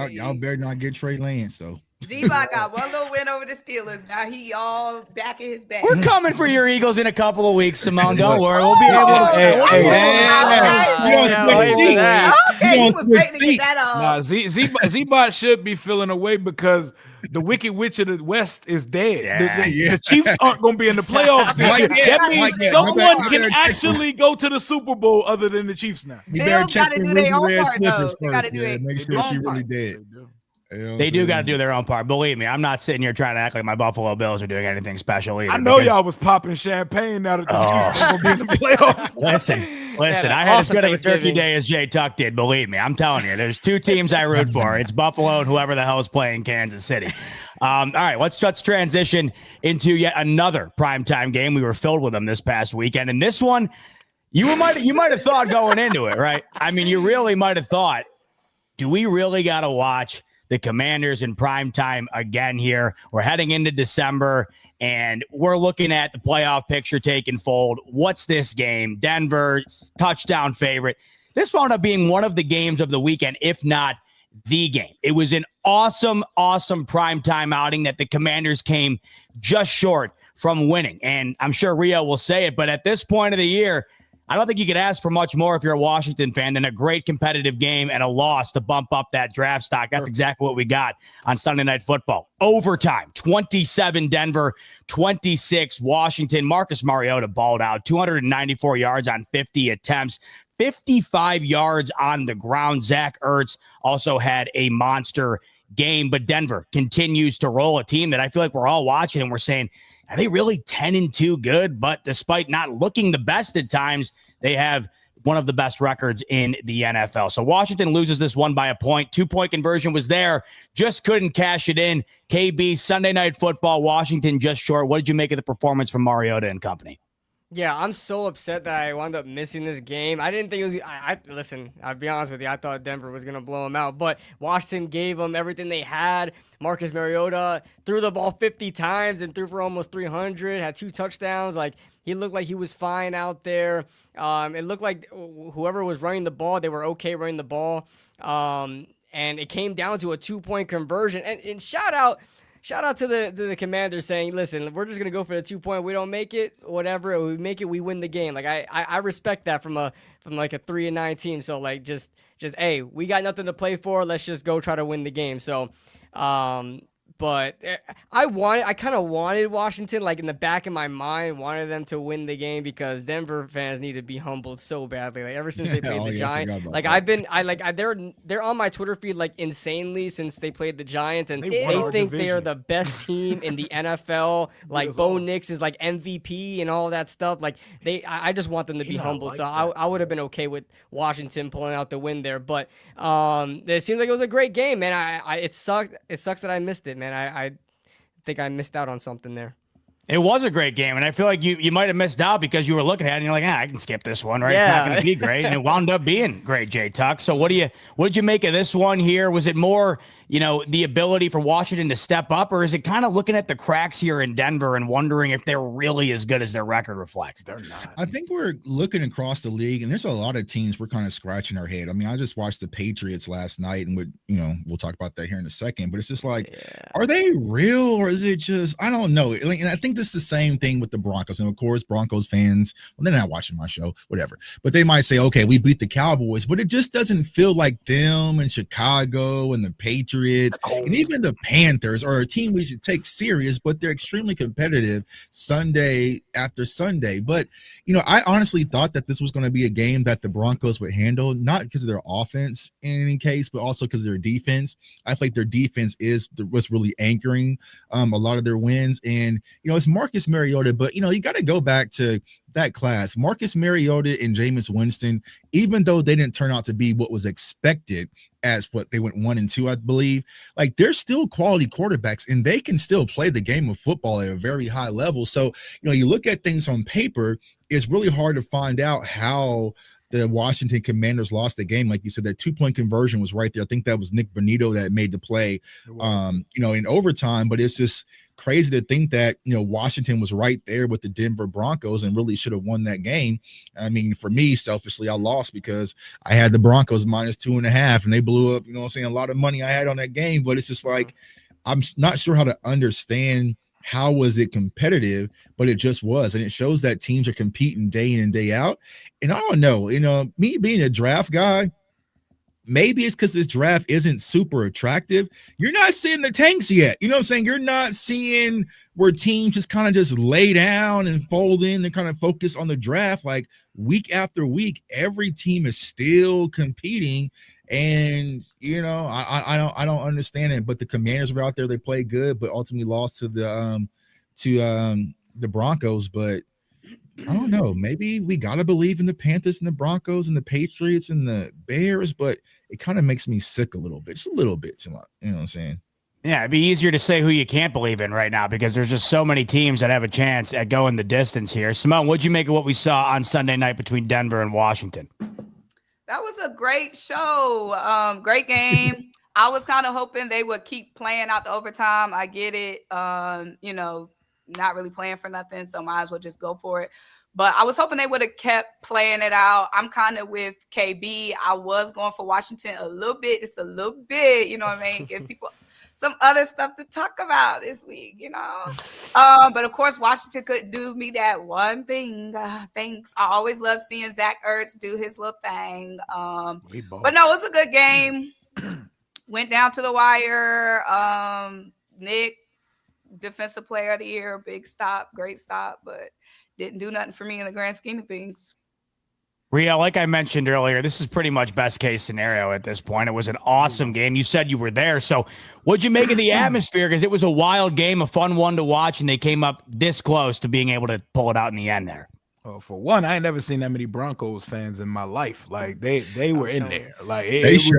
y'all better not get Trey Lance though. Z-Bot got one little win over the Steelers. Now he all back in his bag. We're coming for your Eagles in a couple of weeks, Simone. Don't worry. We'll be able to. He was waiting to get that off. Z-Bot should be feeling away because the Wicked Witch of the West is dead. The Chiefs aren't going to be in the playoffs. That means someone can actually go to the Super Bowl other than the Chiefs now. You better check the Red Clippers first. Make sure she really dead. They do got to do their own part. Believe me, I'm not sitting here trying to act like my Buffalo Bills are doing anything special either. I know y'all was popping champagne now that the Chiefs are going to be in the playoffs. Listen, I had as good of a turkey day as Jay Tuck did. Believe me, I'm telling you, there's 2 teams I root for. It's Buffalo and whoever the hell is playing Kansas City. All right, let's transition into yet another primetime game. We were filled with them this past weekend. And this one, you might have thought going into it, right? I mean, you really might have thought, do we really got to watch the Commanders in primetime again here? We're heading into December, and we're looking at the playoff picture taking fold. What's this game? Denver, touchdown favorite. This wound up being one of the games of the weekend, if not the game. It was an awesome primetime outing that the Commanders came just short from winning. And I'm sure Rio will say it, but at this point of the year, I don't think you could ask for much more if you're a Washington fan than a great competitive game and a loss to bump up that draft stock. That's exactly what we got on Sunday Night Football. Overtime, 27 Denver, 26 Washington. Marcus Mariota balled out, 294 yards on 50 attempts, 55 yards on the ground. Zach Ertz also had a monster game, but Denver continues to roll, a team that I feel like we're all watching and we're saying, are they really 10-2 good? But despite not looking the best at times, they have one of the best records in the NFL. So Washington loses this one by a point. 2-point conversion was there, just couldn't cash it in. KB, Sunday Night Football, Washington just short. What did you make of the performance from Mariota and company? Yeah, I'm so upset that I wound up missing this game. I didn't think it was. Listen. I'll be honest with you. I thought Denver was gonna blow them out, but Washington gave them everything they had. Marcus Mariota threw the ball 50 times and threw for almost 300. Had 2 touchdowns. Like he looked like he was fine out there. It looked like whoever was running the ball, they were okay running the ball. And it came down to a 2-point conversion. And shout out to the Commanders saying, listen, we're just gonna go for the 2-point. We don't make it, whatever. We make it, we win the game. Like I respect that from like a 3-9 team. So like just hey, we got nothing to play for. Let's just go try to win the game. So but I kind of wanted Washington, like in the back of my mind, wanted them to win the game because Denver fans need to be humbled so badly. Like ever since they played the Giants, like they're on my Twitter feed like insanely since they played the Giants, and they think they are the best team in the NFL. Like Bo Nix is like MVP and all that stuff. Like I just want them to be humbled. Like so I would have been okay with Washington pulling out the win there, but it seems like it was a great game, man. It sucked. It sucks that I missed it, man. I think I missed out on something there. It was a great game, and I feel like you might have missed out because you were looking at it and you're like, I can skip this one, right? Yeah. It's not going to be great, and it wound up being great, Jay Tuck. So what did you make of this one here? Was it more, the ability for Washington to step up, or is it kind of looking at the cracks here in Denver and wondering if they're really as good as their record reflects? They're not. I think we're looking across the league, and there's a lot of teams we're kind of scratching our head. I mean, I just watched the Patriots last night, and we'll talk about that here in a second, but it's just like, are they real, or is it just, I don't know. And I think this is the same thing with the Broncos. And of course, Broncos fans, well, they're not watching my show, whatever, but they might say, okay, we beat the Cowboys, but it just doesn't feel like them and Chicago and the Patriots and even the Panthers are a team we should take serious, but they're extremely competitive Sunday after Sunday. But, I honestly thought that this was going to be a game that the Broncos would handle, not because of their offense in any case, but also because of their defense. I feel like their defense is what's really anchoring a lot of their wins. And, it's Marcus Mariota, but, you got to go back to that class. Marcus Mariota and Jameis Winston, even though they didn't turn out to be what was expected as what they went 1-2, I believe, like they're still quality quarterbacks and they can still play the game of football at a very high level. So, you look at things on paper, it's really hard to find out how the Washington Commanders lost the game. Like you said, that 2-point conversion was right there. I think that was Nick Bonito that made the play, in overtime, but it's just crazy to think that, Washington was right there with the Denver Broncos and really should have won that game. I mean, for me, selfishly, I lost because I had the Broncos -2.5 and they blew up, a lot of money I had on that game. But it's just like, I'm not sure how to understand how was it competitive, but it just was. And it shows that teams are competing day in and day out. And I don't know, me being a draft guy, maybe it's because this draft isn't super attractive. You're not seeing the tanks yet. You know what I'm saying? You're not seeing where teams just kind of just lay down and fold in and kind of focus on the draft. Like week after week, every team is still competing. And, I don't understand it. But the Commanders were out there. They played good, but ultimately lost to the Broncos. But I don't know. Maybe we got to believe in the Panthers and the Broncos and the Patriots and the Bears, but it kind of makes me sick a little bit. Just a little bit. You know what I'm saying? Yeah, it'd be easier to say who you can't believe in right now because there's just so many teams that have a chance at going the distance here. Simone, what'd you make of what we saw on Sunday night between Denver and Washington? That was a great show. Great game. I was kind of hoping they would keep playing out the overtime. I get it. Not really playing for nothing, so might as well just go for it. But I was hoping they would have kept playing it out. I'm kind of with KB. I was going for Washington a little bit, just a little bit, you know what I mean? Give people some other stuff to talk about this week, But of course, Washington couldn't do me that one thing. Thanks. I always love seeing Zach Ertz do his little thing. But no, it was a good game. Went down to the wire. Nick, Defensive Player of the Year, big stop, great stop, but didn't do nothing for me in the grand scheme of things. Rhea, like I mentioned earlier, this is pretty much best case scenario at this point. It was an awesome game. You said you were there. So what'd you make of the atmosphere? Because it was a wild game, a fun one to watch, and they came up this close to being able to pull it out in the end there. Oh, for one, I ain't never seen that many Broncos fans in my life. Like they were in there. Like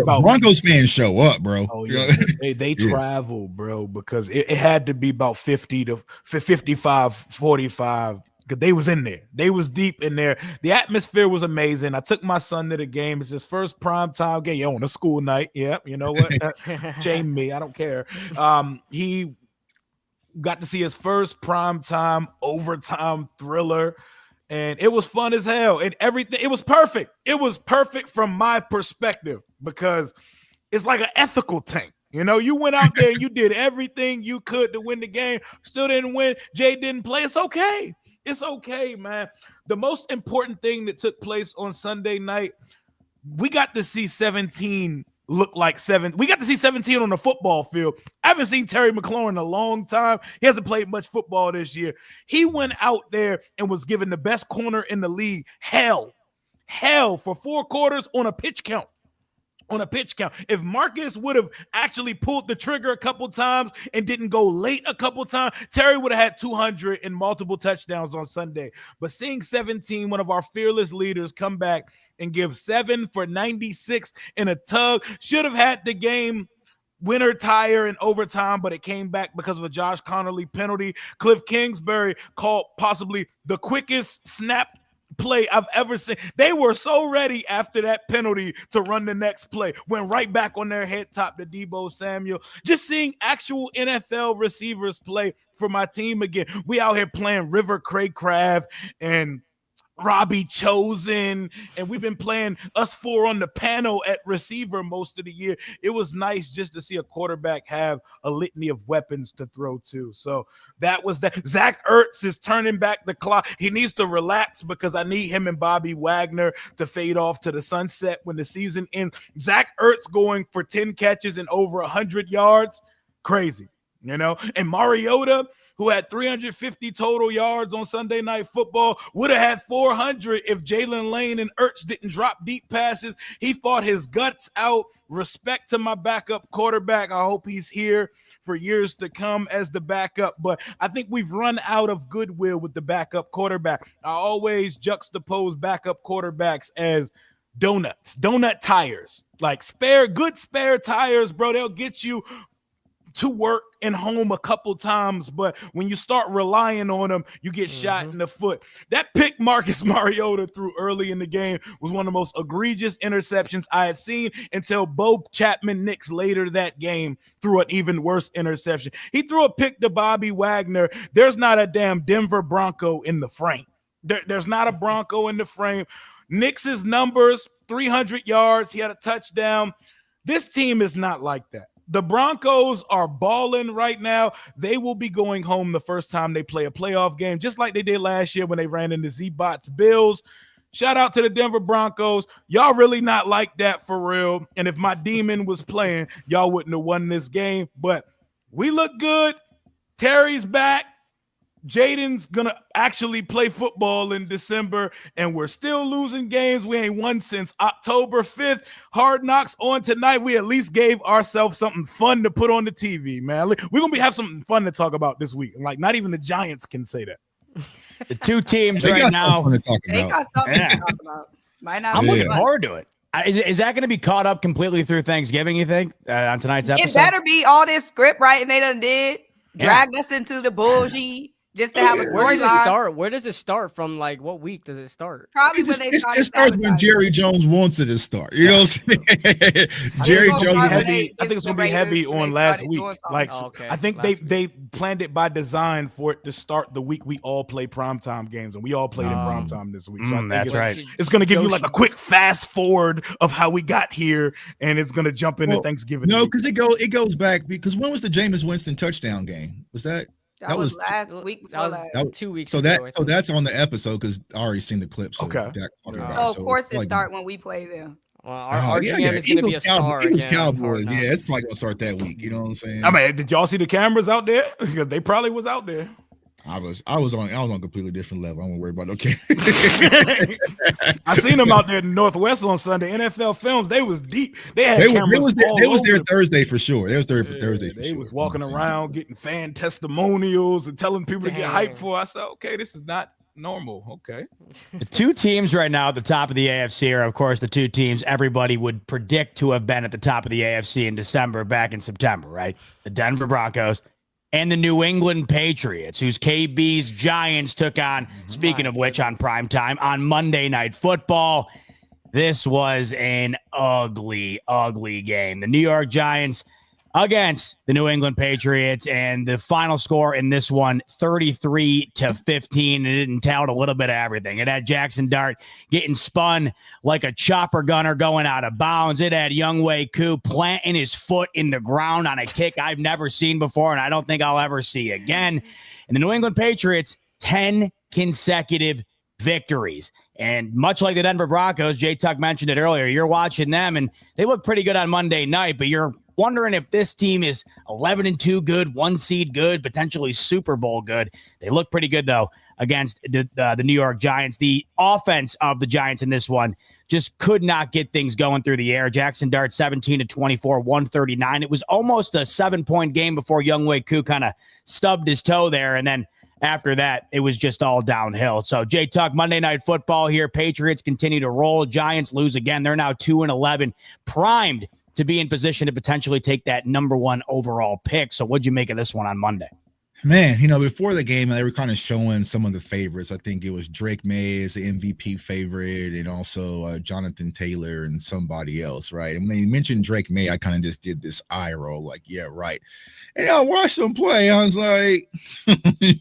Broncos fans show up, bro. Oh yeah, they travel, bro, because it had to be about 50 to 55, 45 because they was in there. They was deep in there. The atmosphere was amazing. I took my son to the game. It's his first primetime game. On a school night. Yep. You know what? Shame me. I don't care. He got to see his first primetime overtime thriller. And it was fun as hell. And everything, it was perfect. It was perfect from my perspective because it's like an ethical tank. You know, you went out there and you did everything you could to win the game. Still didn't win. Jay didn't play. It's okay. It's okay, man. The most important thing that took place on Sunday night, we got to see 17 look like 7. We got to see 17 on the football field. I haven't seen Terry McLaurin in a long time. He hasn't played much football this year. He went out there and was given the best corner in the league hell for 4 quarters on a pitch count. If Marcus would have actually pulled the trigger a couple times and didn't go late a couple times, Terry would have had 200 and multiple touchdowns on Sunday. But seeing 17, one of our fearless leaders, come back and give 7 for 96 in a tug, should have had the game winner tire in overtime, but it came back because of a Josh Connolly penalty. Cliff Kingsbury called possibly the quickest snap play I've ever seen. They were so ready after that penalty to run the next play. Went right back on their head top to Deebo Samuel. Just seeing actual NFL receivers play for my team again. We out here playing River Craycraft and Robbie Chosen, and we've been playing us 4 on the panel at receiver most of the year. It was nice just to see a quarterback have a litany of weapons to throw to. So that was that. Zach Ertz is turning back the clock. He needs to relax because I need him and Bobby Wagner to fade off to the sunset when the season ends. Zach Ertz going for 10 catches and over 100 yards. Crazy, you know? And Mariota, who had 350 total yards on Sunday Night Football, would have had 400 if Jalen Lane and Ertz didn't drop deep passes. He fought his guts out. Respect to my backup quarterback. I hope he's here for years to come as the backup. But I think we've run out of goodwill with the backup quarterback. I always juxtapose backup quarterbacks as donut tires. Like good spare tires, bro. They'll get you to work and home a couple times, but when you start relying on them, you get shot in the foot. That pick Marcus Mariota threw early in the game was one of the most egregious interceptions I had seen until Bo Chapman-Nix later that game threw an even worse interception. He threw a pick to Bobby Wagner. There's not a damn Denver Bronco in the frame. There's not a Bronco in the frame. Nix's numbers, 300 yards. He had a touchdown. This team is not like that. The Broncos are balling right now. They will be going home the first time they play a playoff game, just like they did last year when they ran into Z-Bots Bills. Shout out to the Denver Broncos. Y'all really not like that for real. And if my demon was playing, y'all wouldn't have won this game. But we look good. Terry's back. Jaden's going to actually play football in December, and we're still losing games. We ain't won since October 5th. Hard Knocks on tonight. We at least gave ourselves something fun to put on the TV, man. We're going to have something fun to talk about this week. Like, not even the Giants can say that. The 2 teams right now. They got something to talk about. I'm looking forward to it. Is that going to be caught up completely through Thanksgiving, you think, on tonight's episode? It better be all this script writing they done did. Dragged us into the bullshit. Just to have a storyline. Where does it start from? Like, what week does it start? Probably when they it starts when Jerry Jones wants it to start. You know what I'm saying? Jerry Jones. I think it's going to be heavy on last week. Like, I think they planned it by design for it to start the week we all play primetime games, and we all played in primetime this week. So that's right. It's going to give you like a quick fast forward of how we got here, and it's going to jump into Thanksgiving. No, because it goes back. Because when was the Jameis Winston touchdown game? Was that? That was last week before that last. was 2 weeks so ago. that's on the episode because I already seen the clip. So okay. So of course it start when we play them. Well, our GM is going to be a star. Eagles Cowboys. Yeah, it's probably gonna start that week. You know what I'm saying? I mean, did y'all see the cameras out there? Because they probably was out there. I was on a completely different level. I don't worry about it. Okay. I seen them out there in the Northwest on Sunday. NFL Films, they was deep. They had cameras. They was there Thursday for sure. They was there for Thursday. They was walking around getting fan testimonials and telling people to get hyped for. I said, okay, this is not normal. Okay. The 2 teams right now at the top of the AFC are, of course, the 2 teams everybody would predict to have been at the top of the AFC in December, back in September, right? The Denver Broncos and the New England Patriots, whose KB's Giants took on, speaking of which, on Primetime on Monday Night Football. This was an ugly, ugly game. The New York Giants against the New England Patriots, and the final score in this one, 33-15. It didn't tell a little bit of everything. It had Jackson Dart getting spun like a chopper gunner going out of bounds. It had Younghoe Koo planting his foot in the ground on a kick I've never seen before, and I don't think I'll ever see again. And the New England Patriots, 10 consecutive victories. And much like the Denver Broncos, Jay Tuck mentioned it earlier, you're watching them, and they look pretty good on Monday night, but you're wondering if this team is 11-2 good, 1 seed good, potentially Super Bowl good. They look pretty good, though, against the New York Giants. The offense of the Giants in this one just could not get things going through the air. Jackson Dart, 17-24, 139. It was almost a 7-point game before Younghoe Koo kind of stubbed his toe there, and then after that, it was just all downhill. So, Jay Tuck, Monday Night Football here. Patriots continue to roll. Giants lose again. They're now 2-11, primed to be in position to potentially take that number 1 overall pick. So, what'd you make of this one on Monday? Man, before the game, they were kind of showing some of the favorites. I think it was Drake May as the MVP favorite, and also Jonathan Taylor and somebody else, right? And when they mentioned Drake May, I kind of just did this eye roll, like, yeah, right. And I watched him play. I was like,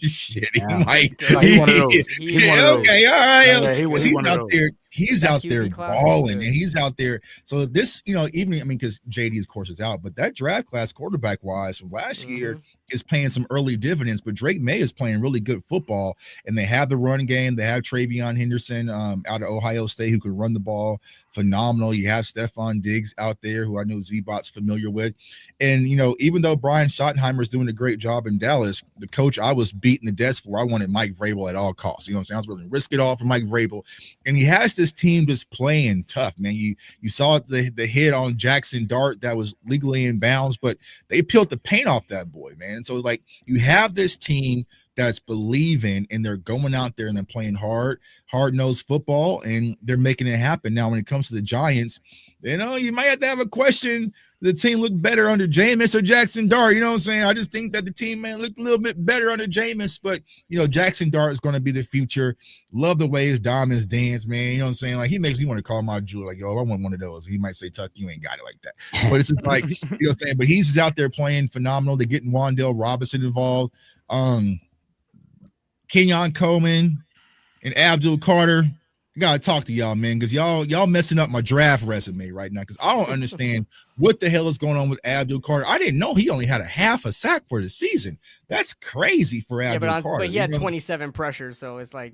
shit, he might. He's one of those. Okay, all right. Yeah, he's out there. He's out there balling, and he's out there. So this, because JD, of course, is out, but that draft class, quarterback-wise, from last year is paying some early dividends. But Drake May is playing really good football, and they have the run game. They have Travion Henderson out of Ohio State who can run the ball phenomenal. You have Stephon Diggs out there, who I know Z-Bot's familiar with. And, even though Brian Schottenheimer is doing a great job in Dallas, the coach I was beating the desk for, I wanted Mike Vrabel at all costs. You know what I'm saying? I was willing to risk it all for Mike Vrabel. And he has this team just playing tough, man. You saw the hit on Jackson Dart that was legally in bounds, but they peeled the paint off that boy, man. So, like, you have this team that's believing, and they're going out there and they're playing hard-nosed football, and they're making it happen. Now, when it comes to the Giants, you might have to have a question. The team looked better under Jameis or Jackson Dart. You know what I'm saying? I just think that the team, man, looked a little bit better under Jameis, but, Jackson Dart is going to be the future. Love the way his diamonds dance, man. You know what I'm saying? Like, he makes me want to call my jeweler, like, yo, I want one of those. He might say, Tuck, you ain't got it like that. But it's just like, you know what I'm saying? But he's just out there playing phenomenal. They're getting Wan'Dale Robinson involved. Kenyon Coleman and Abdul Carter. I gotta talk to y'all, man, because y'all messing up my draft resume right now, because I don't understand what the hell is going on with Abdul Carter. I didn't know he only had a half a sack for the season. That's crazy for Abdul Carter. But he had 27 pressures, so it's like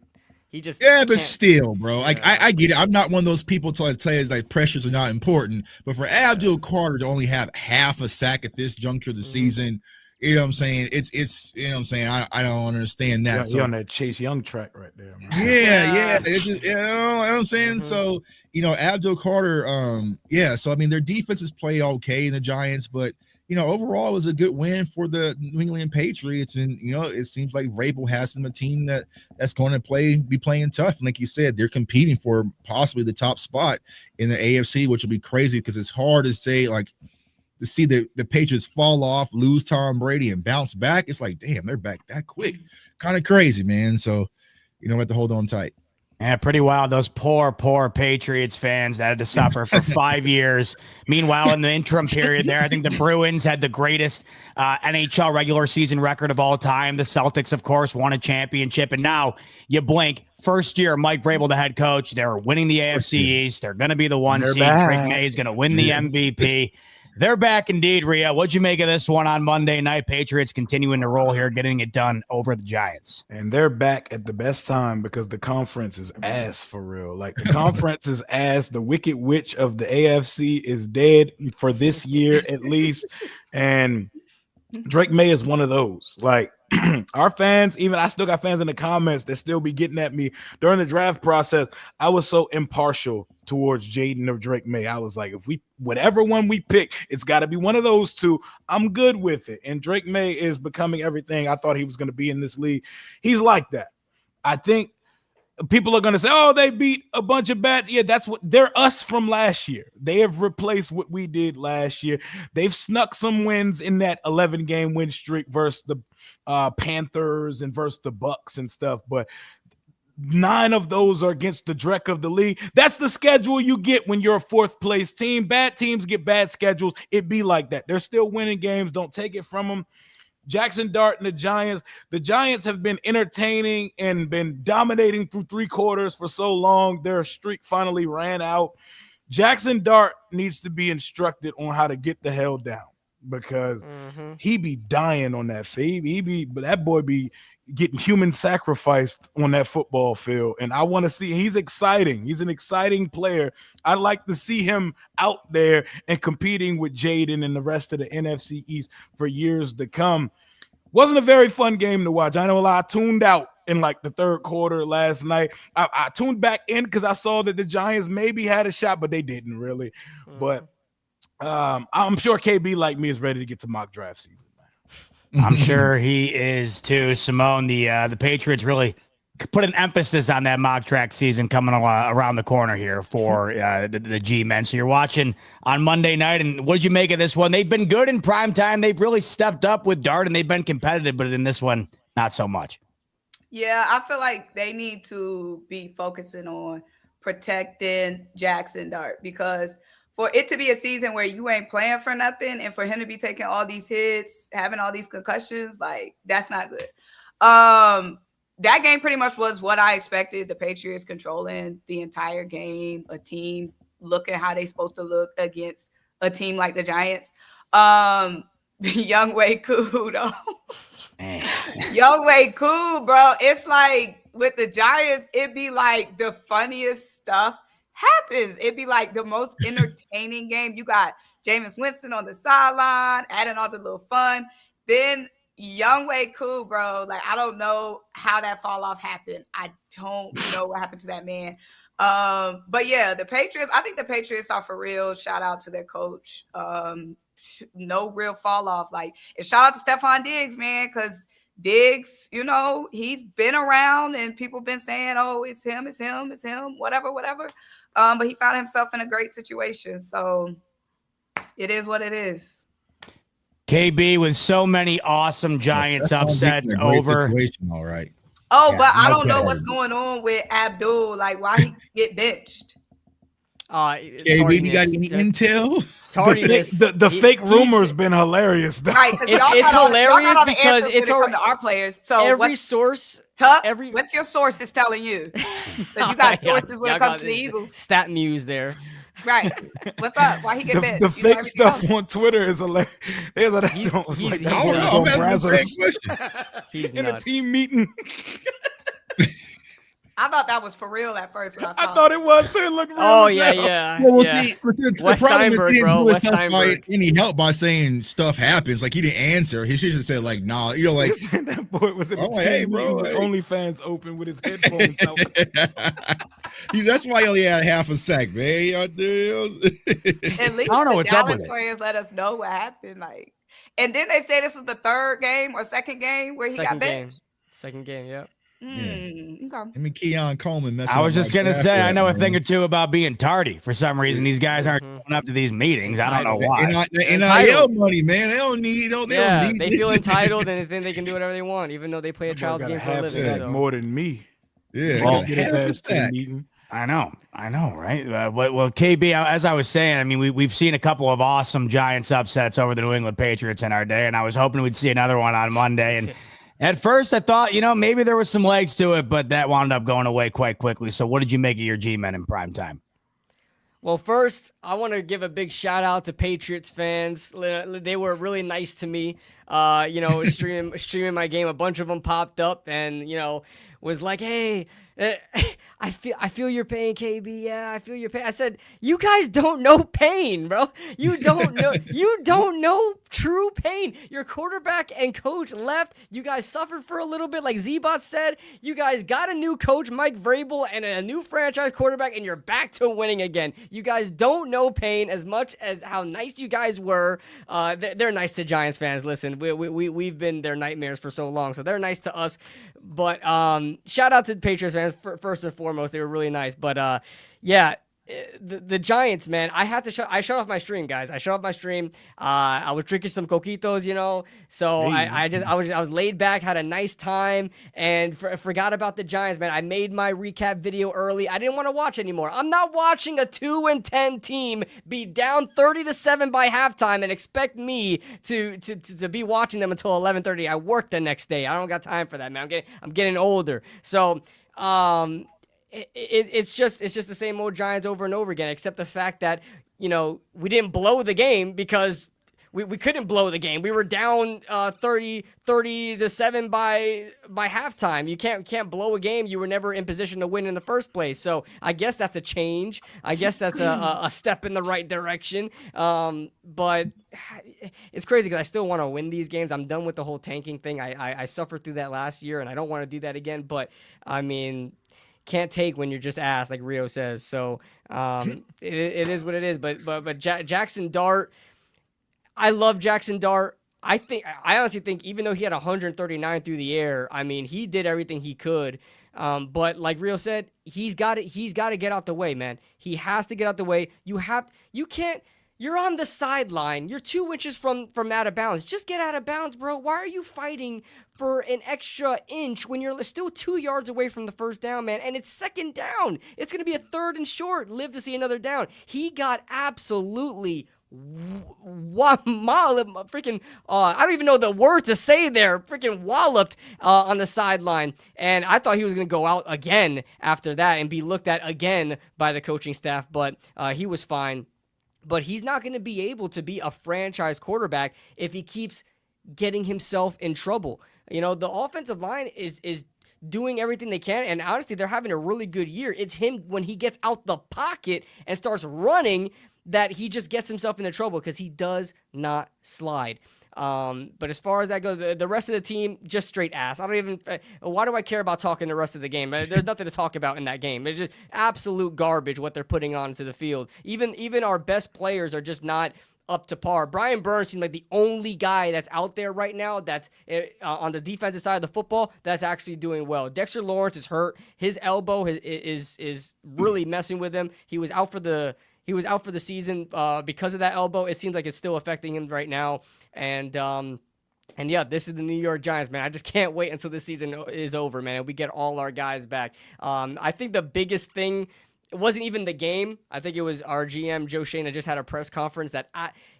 he just but still, bro. Like, I get it. I'm not one of those people to say like pressures are not important, but for Abdul Carter to only have half a sack at this juncture of the season. You know what I'm saying? It's you know what I'm saying? I don't understand that. You're on that Chase Young track right there, man. Yeah. It's just, you know what I'm saying? So, Abdul Carter, so I mean, their defenses play okay in the Giants, but overall it was a good win for the New England Patriots. And it seems like Vrabel has a team that's going to be playing tough. And like you said, they're competing for possibly the top spot in the AFC, which will be crazy because it's hard to say, like, to see the Patriots fall off, lose Tom Brady, and bounce back. It's like, damn, they're back that quick. Kind of crazy, man. So, we have to hold on tight. Yeah, pretty wild. Those poor Patriots fans that had to suffer for 5 years. Meanwhile, in the interim period there, I think the Bruins had the greatest NHL regular season record of all time. The Celtics, of course, won a championship. And now you blink. First year, Mike Vrabel, the head coach, they're winning the AFC East. They're going to be the 1 seed. Drake May is going to win the MVP. They're back indeed, Rhea. What'd you make of this one on Monday night? Patriots continuing to roll here, getting it done over the Giants. And they're back at the best time because the conference is ass for real. Like, the conference is ass. The Wicked Witch of the AFC is dead for this year at least. And Drake May is one of those. Like, our fans, even I still got fans in the comments that still be getting at me during the draft process. I was so impartial towards Jaden or Drake May. I was like, whatever one we pick, it's got to be one of those two. I'm good with it. And Drake May is becoming everything I thought he was going to be in this league. He's like that. I think people are going to say, oh, they beat a bunch of bad. Yeah, they're us from last year. They have replaced what we did last year. They've snuck some wins in that 11-game win streak versus the Panthers and versus the Bucks and stuff. But 9 of those are against the dreck of the league. That's the schedule you get when you're a 4th place team. Bad teams get bad schedules. It be like that. They're still winning games. Don't take it from them. Jackson Dart and the Giants have been entertaining and been dominating through 3 quarters for so long. Their streak finally ran out. Jackson Dart needs to be instructed on how to get the hell down, because he be dying on that field. That boy be getting human sacrificed on that football field. And I want to see, he's exciting. He's an exciting player. I'd like to see him out there and competing with Jaden and the rest of the NFC East for years to come. Wasn't a very fun game to watch. I know I tuned out in like the 3rd quarter last night. I tuned back in because I saw that the Giants maybe had a shot, but they didn't really. But I'm sure KB, like me, is ready to get to mock draft season. I'm sure he is too. Simone, the Patriots really put an emphasis on that mock draft season coming around the corner here for the G-men. So you're watching on Monday night, and what did you make of this one? They've been good in primetime. They've really stepped up with Dart, and they've been competitive, but in this one, not so much. Yeah, I feel like they need to be focusing on protecting Jackson Dart, because for it to be a season where you ain't playing for nothing and for him to be taking all these hits, having all these concussions, like, that's not good. That game pretty much was what I expected. The Patriots controlling the entire game, a team looking how they supposed to look against a team like the Giants. Young Way cool, though. Young Way cool, bro. It's like with the Giants, it'd be like the funniest stuff happens. It'd be like the most entertaining game. You got Jameis Winston on the sideline, adding all the little fun. Then Young Way cool, bro. Like, I don't know how that fall off happened. I don't know what happened to that man. But yeah, the Patriots, I think the Patriots are for real. Shout out to their coach. No real fall off. Like, and shout out to Stephon Diggs, man, because Diggs, you know, he's been around and people been saying, oh, it's him, whatever. But he found himself in a great situation. So it is what it is. KB, with so many awesome Giants upsets over. All right. Oh, yeah, but I don't know what's going on with Abdul. Like, why he get benched? KB, you got any intel? Tardiness. The fake rumor's been hilarious. Though. Right, it's hilarious because it's come to our players. So every source. Tuck, what's your sources telling you? That you got sources when it comes to the Eagles. Stat Muse there. Right. What's up? Why he get bent? The fake stuff on Twitter is hilarious. He's in a team meeting. I thought that was for real at first when I saw it. I thought it was too. It looked real. Oh, yeah. The Steinberg, bro. Wes Steinberg. Any help by saying stuff happens. Like, he didn't answer. He should have said, like, nah. You know, like. That boy was in the team bro. With OnlyFans open with his headphones out. That's why he only had half a sack, man. At least the Dallas players let us know what happened. Like, and then they say this was the 3rd game or 2nd game where he got benched. Second game, yep. Okay. I mean, Keon Coleman. I was just gonna say, I know a thing or two about being tardy. For some reason, these guys aren't going up to these meetings. I don't know why. NIL money, man. They don't need. They feel entitled and they think they can do whatever they want, even though they play a child's game for a living. So. More than me. Yeah. Well, get his ass to the meeting. I know, right? Well, KB, as I was saying, I mean, we've seen a couple of awesome Giants upsets over the New England Patriots in our day, and I was hoping we'd see another one on Monday. And at first, I thought, maybe there was some legs to it, but that wound up going away quite quickly. So what did you make of your G-men in primetime? Well, first, I want to give a big shout out to Patriots fans. They were really nice to me. Streaming my game, a bunch of them popped up and, was like, hey, I feel your pain, KB. Yeah, I feel your pain. I said, you guys don't know pain, bro. You don't know true pain. Your quarterback and coach left. You guys suffered for a little bit, like Z-Bot said. You guys got a new coach, Mike Vrabel, and a new franchise quarterback, and you're back to winning again. You guys don't know pain as much as how nice you guys were. They're nice to Giants fans. Listen, we've been their nightmares for so long, so they're nice to us. But shout out to the Patriots fans first and foremost. They were really nice. But yeah, the Giants, man, I shut off my stream, guys. I shut off my stream. I was drinking some coquitos, So I was laid back, had a nice time, and forgot about the Giants, man. I made my recap video early. I didn't want to watch anymore. I'm not watching a 2-10 team be down 30-7 by halftime and expect me to be watching them until 11:30. I work the next day. I don't got time for that, man. I'm getting older. So It's just the same old Giants over and over again, except the fact that, we didn't blow the game because we couldn't blow the game. We were down 30-7 by halftime. You can't blow a game you were never in position to win in the first place. So I guess that's a change. I guess that's a step in the right direction. But it's crazy because I still want to win these games. I'm done with the whole tanking thing. I suffered through that last year, and I don't want to do that again. But, I mean, can't take when you're just ass, like Rio says. So it is what it is. But Jackson Dart, I love Jackson Dart. I honestly think even though he had 139 through the air, I mean, he did everything he could. But like Rio said, he's got to get out the way, man. He has to get out the way. You're on the sideline. You're 2 inches from out of bounds. Just get out of bounds, bro. Why are you fighting for an extra inch when you're still 2 yards away from the first down, man? And it's second down. It's going to be a 3rd and short. Live to see another down. He got absolutely freaking I don't even know the word to say there. Freaking walloped on the sideline. And I thought he was going to go out again after that and be looked at again by the coaching staff. But he was fine. But he's not going to be able to be a franchise quarterback if he keeps getting himself in trouble. The offensive line is doing everything they can, and honestly, they're having a really good year. It's him when he gets out the pocket and starts running that he just gets himself into trouble because he does not slide. But as far as that goes, the rest of the team, just straight ass. Why do I care about talking the rest of the game? There's nothing to talk about in that game. It's just absolute garbage what they're putting onto the field. Even our best players are just not up to par. Brian Burns seems like the only guy that's out there right now that's on the defensive side of the football that's actually doing well. Dexter Lawrence is hurt. His elbow is really messing with him. He was out for the season because of that elbow. It seems like it's still affecting him right now. And yeah, this is the New York Giants, man. I just can't wait until this season is over, man, and we get all our guys back. I think the biggest thing, it wasn't even the game. I think it was our GM, Joe Shane, that just had a press conference that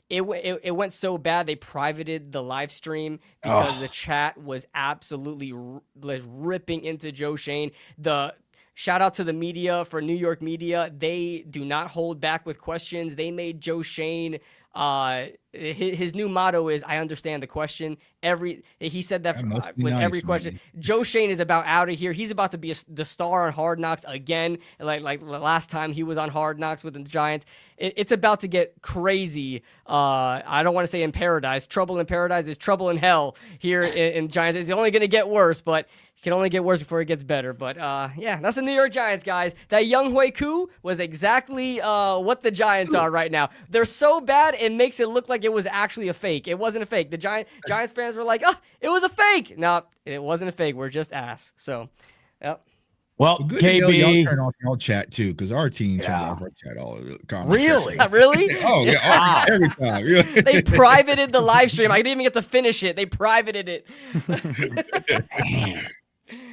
it went so bad they privated the live stream because the chat was absolutely ripping into Joe Shane. Shout out to the media for New York media. They do not hold back with questions. They made Joe Shane, his new motto is, I understand the question. He said that with every question. Man. Joe Shane is about out of here. He's about to be the star on Hard Knocks again. Like last time he was on Hard Knocks with the Giants. It's about to get crazy. I don't want to say in paradise. Trouble in paradise is trouble in hell here in Giants. It's only going to get worse, but it can only get worse before it gets better. But yeah, that's the New York Giants, guys. That Young Hui Koo was exactly what the Giants are right now. They're so bad, it makes it look like it was actually a fake. It wasn't a fake. The Giants fans were like, it was a fake. No, it wasn't a fake. We're just ass. So, yep. Well, good KB, y'all turn off y'all chat too, because our team turns off our chat all of the Really? Really? Oh yeah, every time. Yeah. They privated the live stream. I didn't even get to finish it. They privated it.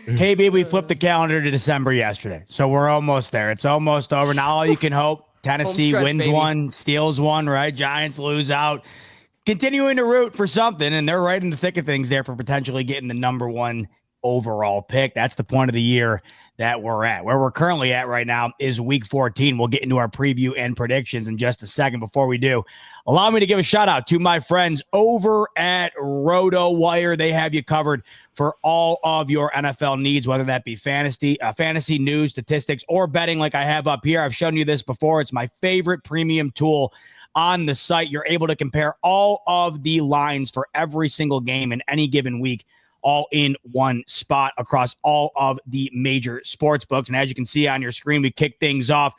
KB, we flipped the calendar to December yesterday, so we're almost there. It's almost over. Now all you can hope, Tennessee wins one, steals one, right? Giants lose out. Continuing to root for something, and they're right in the thick of things there for potentially getting the number one overall pick. That's the point of the year that we're at. Where we're currently at right now is week 14. We'll get into our preview and predictions in just a second. Before we do, allow me to give a shout out to my friends over at RotoWire. They have you covered for all of your NFL needs, whether that be fantasy news, statistics, or betting like I have up here. I've shown you this before. It's my favorite premium tool on the site. You're able to compare all of the lines for every single game in any given week all in one spot across all of the major sports books. And as you can see on your screen, we kick things off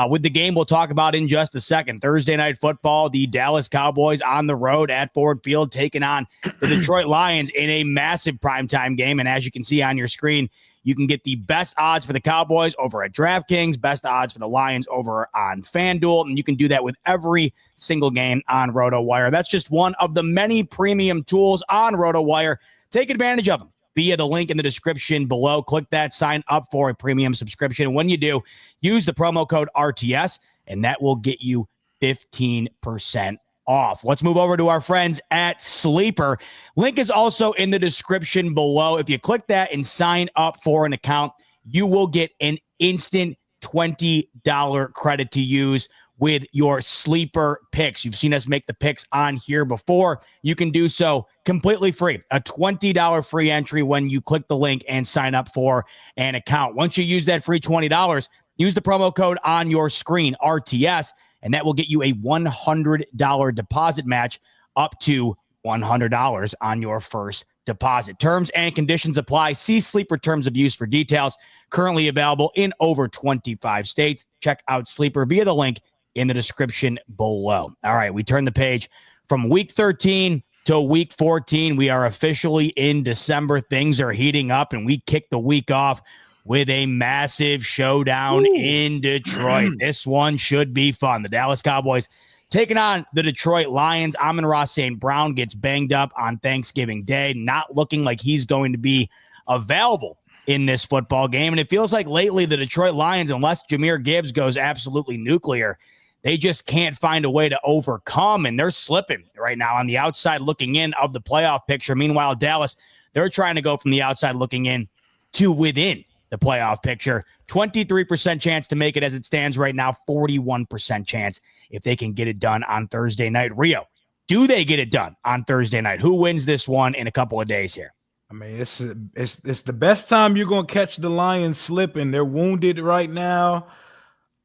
with the game we'll talk about in just a second. Thursday Night Football, the Dallas Cowboys on the road at Ford Field taking on the Detroit Lions in a massive primetime game. And as you can see on your screen, you can get the best odds for the Cowboys over at DraftKings, best odds for the Lions over on FanDuel, and you can do that with every single game on RotoWire. That's just one of the many premium tools on RotoWire. Take advantage of them via the link in the description below. Click that, sign up for a premium subscription. And when you do, use the promo code RTS, and that will get you 15% off. Let's move over to our friends at Sleeper. Link is also in the description below. If you click that and sign up for an account, you will get an instant $20 credit to use with your Sleeper picks. You've seen us make the picks on here before. You can do so completely free. A $20 free entry when you click the link and sign up for an account. Once you use that free $20, use the promo code on your screen, RTS, and that will get you a $100 deposit match up to $100 on your first deposit. Terms and conditions apply. See Sleeper terms of use for details. Currently available in over 25 states. Check out Sleeper via the link in the description below. All right, we turn the page from week 13 to week 14. We are officially in December. Things are heating up, and we kick the week off with a massive showdown in Detroit. This one should be fun. The Dallas Cowboys taking on the Detroit Lions. Amon-Ra St. Brown gets banged up on Thanksgiving Day, not looking like he's going to be available in this football game. And it feels like lately the Detroit Lions, unless Jahmyr Gibbs goes absolutely nuclear, they just can't find a way to overcome, and they're slipping right now on the outside looking in of the playoff picture. Meanwhile, Dallas, they're trying to go from the outside looking in to within the playoff picture. 23% chance to make it as it stands right now, 41% chance if they can get it done on Thursday night. Rio, do they get it done on Thursday night? Who wins this one in a couple of days here? I mean, it's the best time you're going to catch the Lions slipping. They're wounded right now.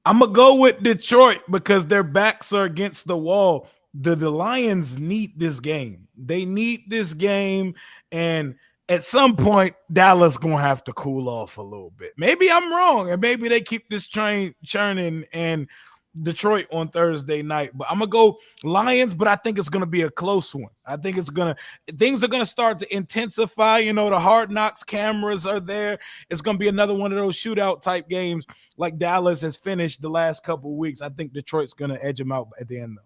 I'm going to go with Detroit because their backs are against the wall. The Lions need this game. They need this game, and at some point, Dallas going to have to cool off a little bit. Maybe I'm wrong, and maybe they keep this train churning and Detroit on Thursday night. But I'm going to go Lions, but I think it's going to be a close one. I think things are going to start to intensify. You know, the Hard Knocks cameras are there. It's going to be another one of those shootout type games like Dallas has finished the last couple of weeks. I think Detroit's going to edge them out at the end, though.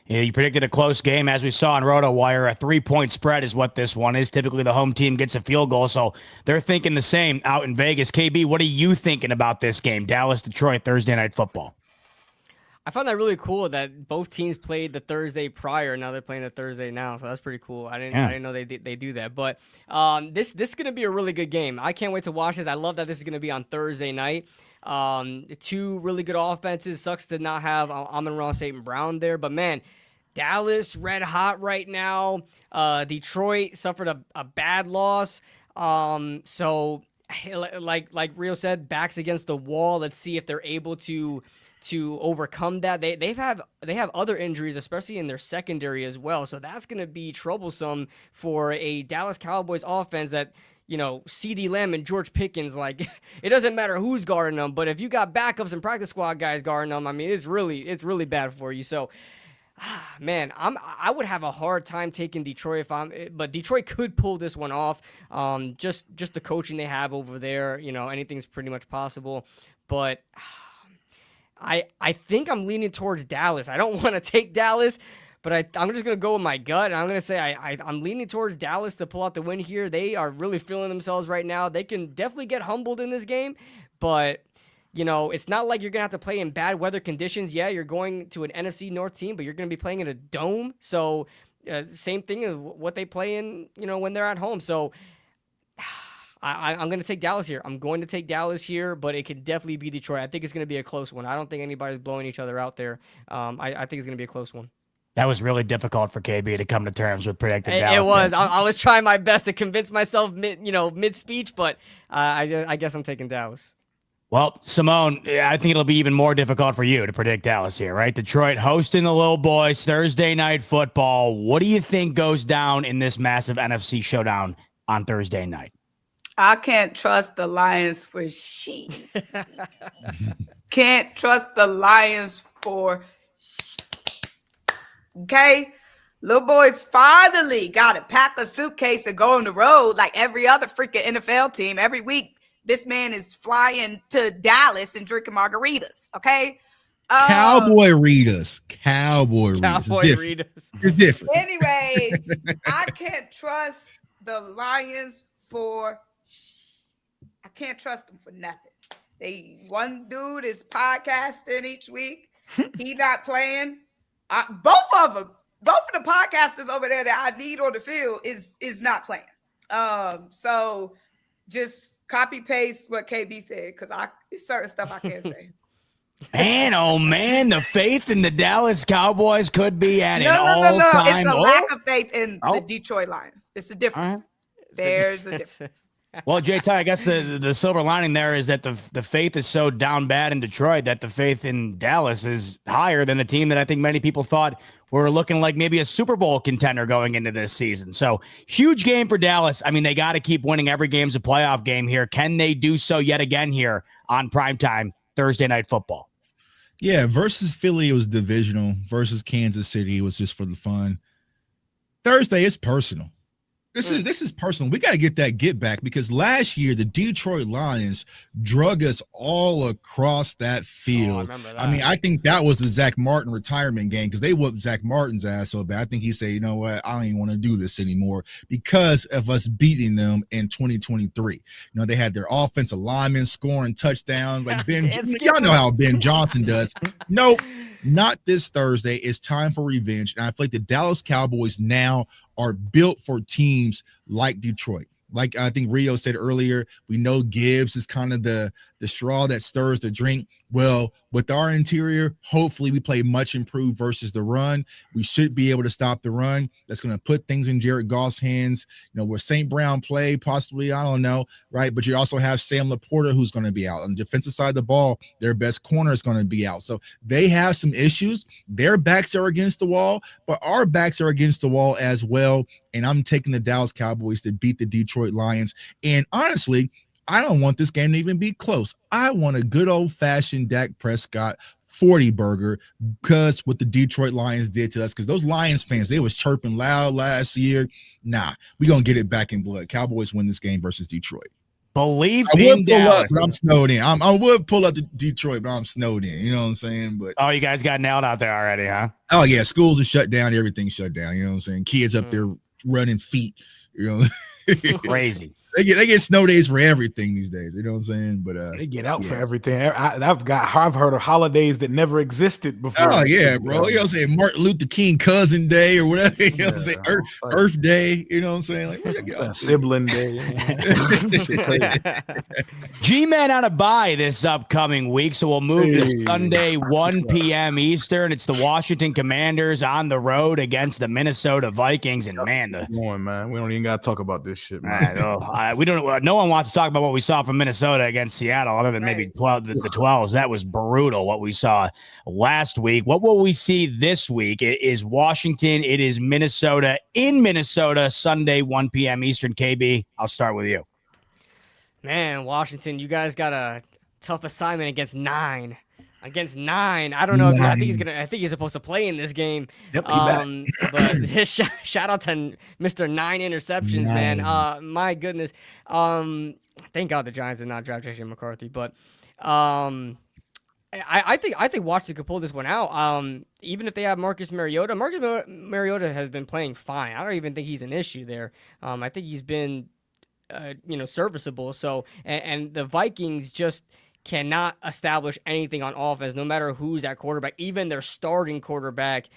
Yeah, you predicted a close game. As we saw on RotoWire, a 3-point spread is what this one is. Typically, the home team gets a field goal, so they're thinking the same out in Vegas. KB, what are you thinking about this game? Dallas-Detroit, Thursday Night Football. I found that really cool that both teams played the Thursday prior. Now they're playing the Thursday now, so that's pretty cool. I didn't know they do that. But this is going to be a really good game. I can't wait to watch this. I love that this is going to be on Thursday night. Two really good offenses. Sucks to not have Amon-Ra St. Brown there, but man, Dallas red hot right now. Detroit suffered a bad loss. So like Rio said, backs against the wall. Let's see if they're able to overcome that. They have other injuries, especially in their secondary as well. So that's going to be troublesome for a Dallas Cowboys offense that, you know, CeeDee Lamb and George Pickens, like, it doesn't matter who's guarding them, but if you got backups and practice squad guys guarding them, I mean, it's really bad for you. So, man, I would have a hard time taking Detroit but Detroit could pull this one off. Just the coaching they have over there, you know, anything's pretty much possible. But I think I'm leaning towards Dallas. I don't want to take Dallas, but I'm just going to go with my gut, and I'm going to say I'm leaning towards Dallas to pull out the win here. They are really feeling themselves right now. They can definitely get humbled in this game, but, you know, it's not like you're going to have to play in bad weather conditions. Yeah, you're going to an NFC North team, but you're going to be playing in a dome, so same thing as what they play in, you know, when they're at home. So I'm going to take Dallas here. I'm going to take Dallas here, but it could definitely be Detroit. I think it's going to be a close one. I don't think anybody's blowing each other out there. I think it's going to be a close one. That was really difficult for KB to come to terms with predicting Dallas. It was. I was trying my best to convince myself mid-speech, but I guess I'm taking Dallas. Well, Simone, I think it'll be even more difficult for you to predict Dallas here, right? Detroit hosting the Little Boys, Thursday Night Football. What do you think goes down in this massive NFC showdown on Thursday night? I can't trust the Lions for shit. Can't trust the Lions for shit. Okay? Little boys finally got to pack a suitcase and go on the road like every other freaking NFL team. Every week, this man is flying to Dallas and drinking margaritas. Okay? Cowboy Ritas. Cowboy Ritas. It's different. Anyways, I can't trust the Lions for I can't trust them for nothing. One dude is podcasting each week. He not playing. Both of the podcasters over there that I need on the field is not playing. So just copy paste what KB said because it's certain stuff I can't say. Man, oh man, the faith in the Dallas Cowboys could be at an all-time. No. It's a lack of faith in the Detroit Lions. It's a difference. There's a difference. Well, J-Ty, I guess the silver lining there is that the faith is so down bad in Detroit that the faith in Dallas is higher than the team that I think many people thought were looking like maybe a Super Bowl contender going into this season. So huge game for Dallas. I mean, they got to keep winning. Every game's a playoff game here. Can they do so yet again here on Primetime Thursday Night Football? Yeah, versus Philly, it was divisional. Versus Kansas City, it was just for the fun. Thursday, it's personal. This is personal. We got to get that get back because last year the Detroit Lions drug us all across that field. I remember that. I mean, I think that was the Zach Martin retirement game because they whooped Zach Martin's ass so bad. I think he said, you know what, I don't even want to do this anymore because of us beating them in 2023. You know, they had their offensive linemen scoring touchdowns like Ben. Y'all know how Ben Johnson does. Nope. Not this Thursday. It's time for revenge. And I feel like the Dallas Cowboys now are built for teams like Detroit. Like I think Rio said earlier, we know Gibbs is kind of the straw that stirs the drink. Well, with our interior, hopefully we play much improved versus the run. We should be able to stop the run. That's going to put things in Jared Goff's hands. You know, where St. Brown play, possibly, I don't know, right? But you also have Sam Laporta who's going to be out. On the defensive side of the ball, their best corner is going to be out. So they have some issues. Their backs are against the wall, but our backs are against the wall as well. And I'm taking the Dallas Cowboys to beat the Detroit Lions. And honestly, I don't want this game to even be close. I want a good old-fashioned Dak Prescott 40 burger because what the Detroit Lions did to us, because those Lions fans, they was chirping loud last year. Nah, we going to get it back in blood. Cowboys win this game versus Detroit. Believe I in would pull Dallas. up, but I'm snowed in. I would pull up to Detroit, but I'm snowed in. You know what I'm saying? But Oh, you guys got nailed out there already, huh? oh, yeah, schools are shut down. Everything's shut down. You know what I'm saying? Kids up there running feet. You know, Crazy. They get snow days for everything these days. You know what I'm saying? But they get out for everything. I've heard of holidays that never existed before. Oh yeah, bro. You know what I'm saying? Martin Luther King cousin day or whatever. You know what I'm saying? Earth Day. You know what I'm saying? Like sibling day. G-Men on a bye this upcoming week, so we'll move to Sunday, 1 p.m. Eastern. It's the Washington Commanders on the road against the Minnesota Vikings, and man, man, we don't even got to talk about this shit, man. We don't. No one wants to talk about what we saw from Minnesota against Seattle, other than maybe the 12s. That was brutal. What we saw last week. What will we see this week? It is Washington. It is Minnesota in Minnesota. Sunday, 1 p.m. Eastern. KB, I'll start with you. Man, Washington, you guys got a tough assignment against 9. Against 9, I don't know. I think he's supposed to play in this game. Yep, but shout out to Mr. 9 interceptions, man. My goodness. Thank God the Giants did not draft JJ McCarthy. But I think Washington could pull this one out. Even if they have Marcus Mariota. Marcus Mariota has been playing fine. I don't even think he's an issue there. I think he's been, serviceable. So and the Vikings just cannot establish anything on offense, no matter who's at quarterback, even their starting quarterback.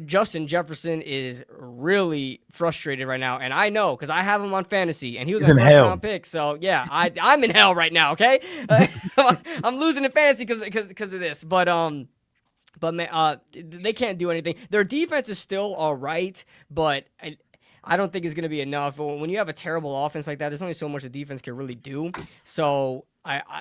Justin Jefferson is really frustrated right now, and I know because I have him on fantasy, and he was a first-round pick. So yeah, I'm in hell right now. Okay, I'm losing in fantasy because of this, but man, they can't do anything. Their defense is still all right, but I don't think it's going to be enough. When you have a terrible offense like that, there's only so much the defense can really do. So I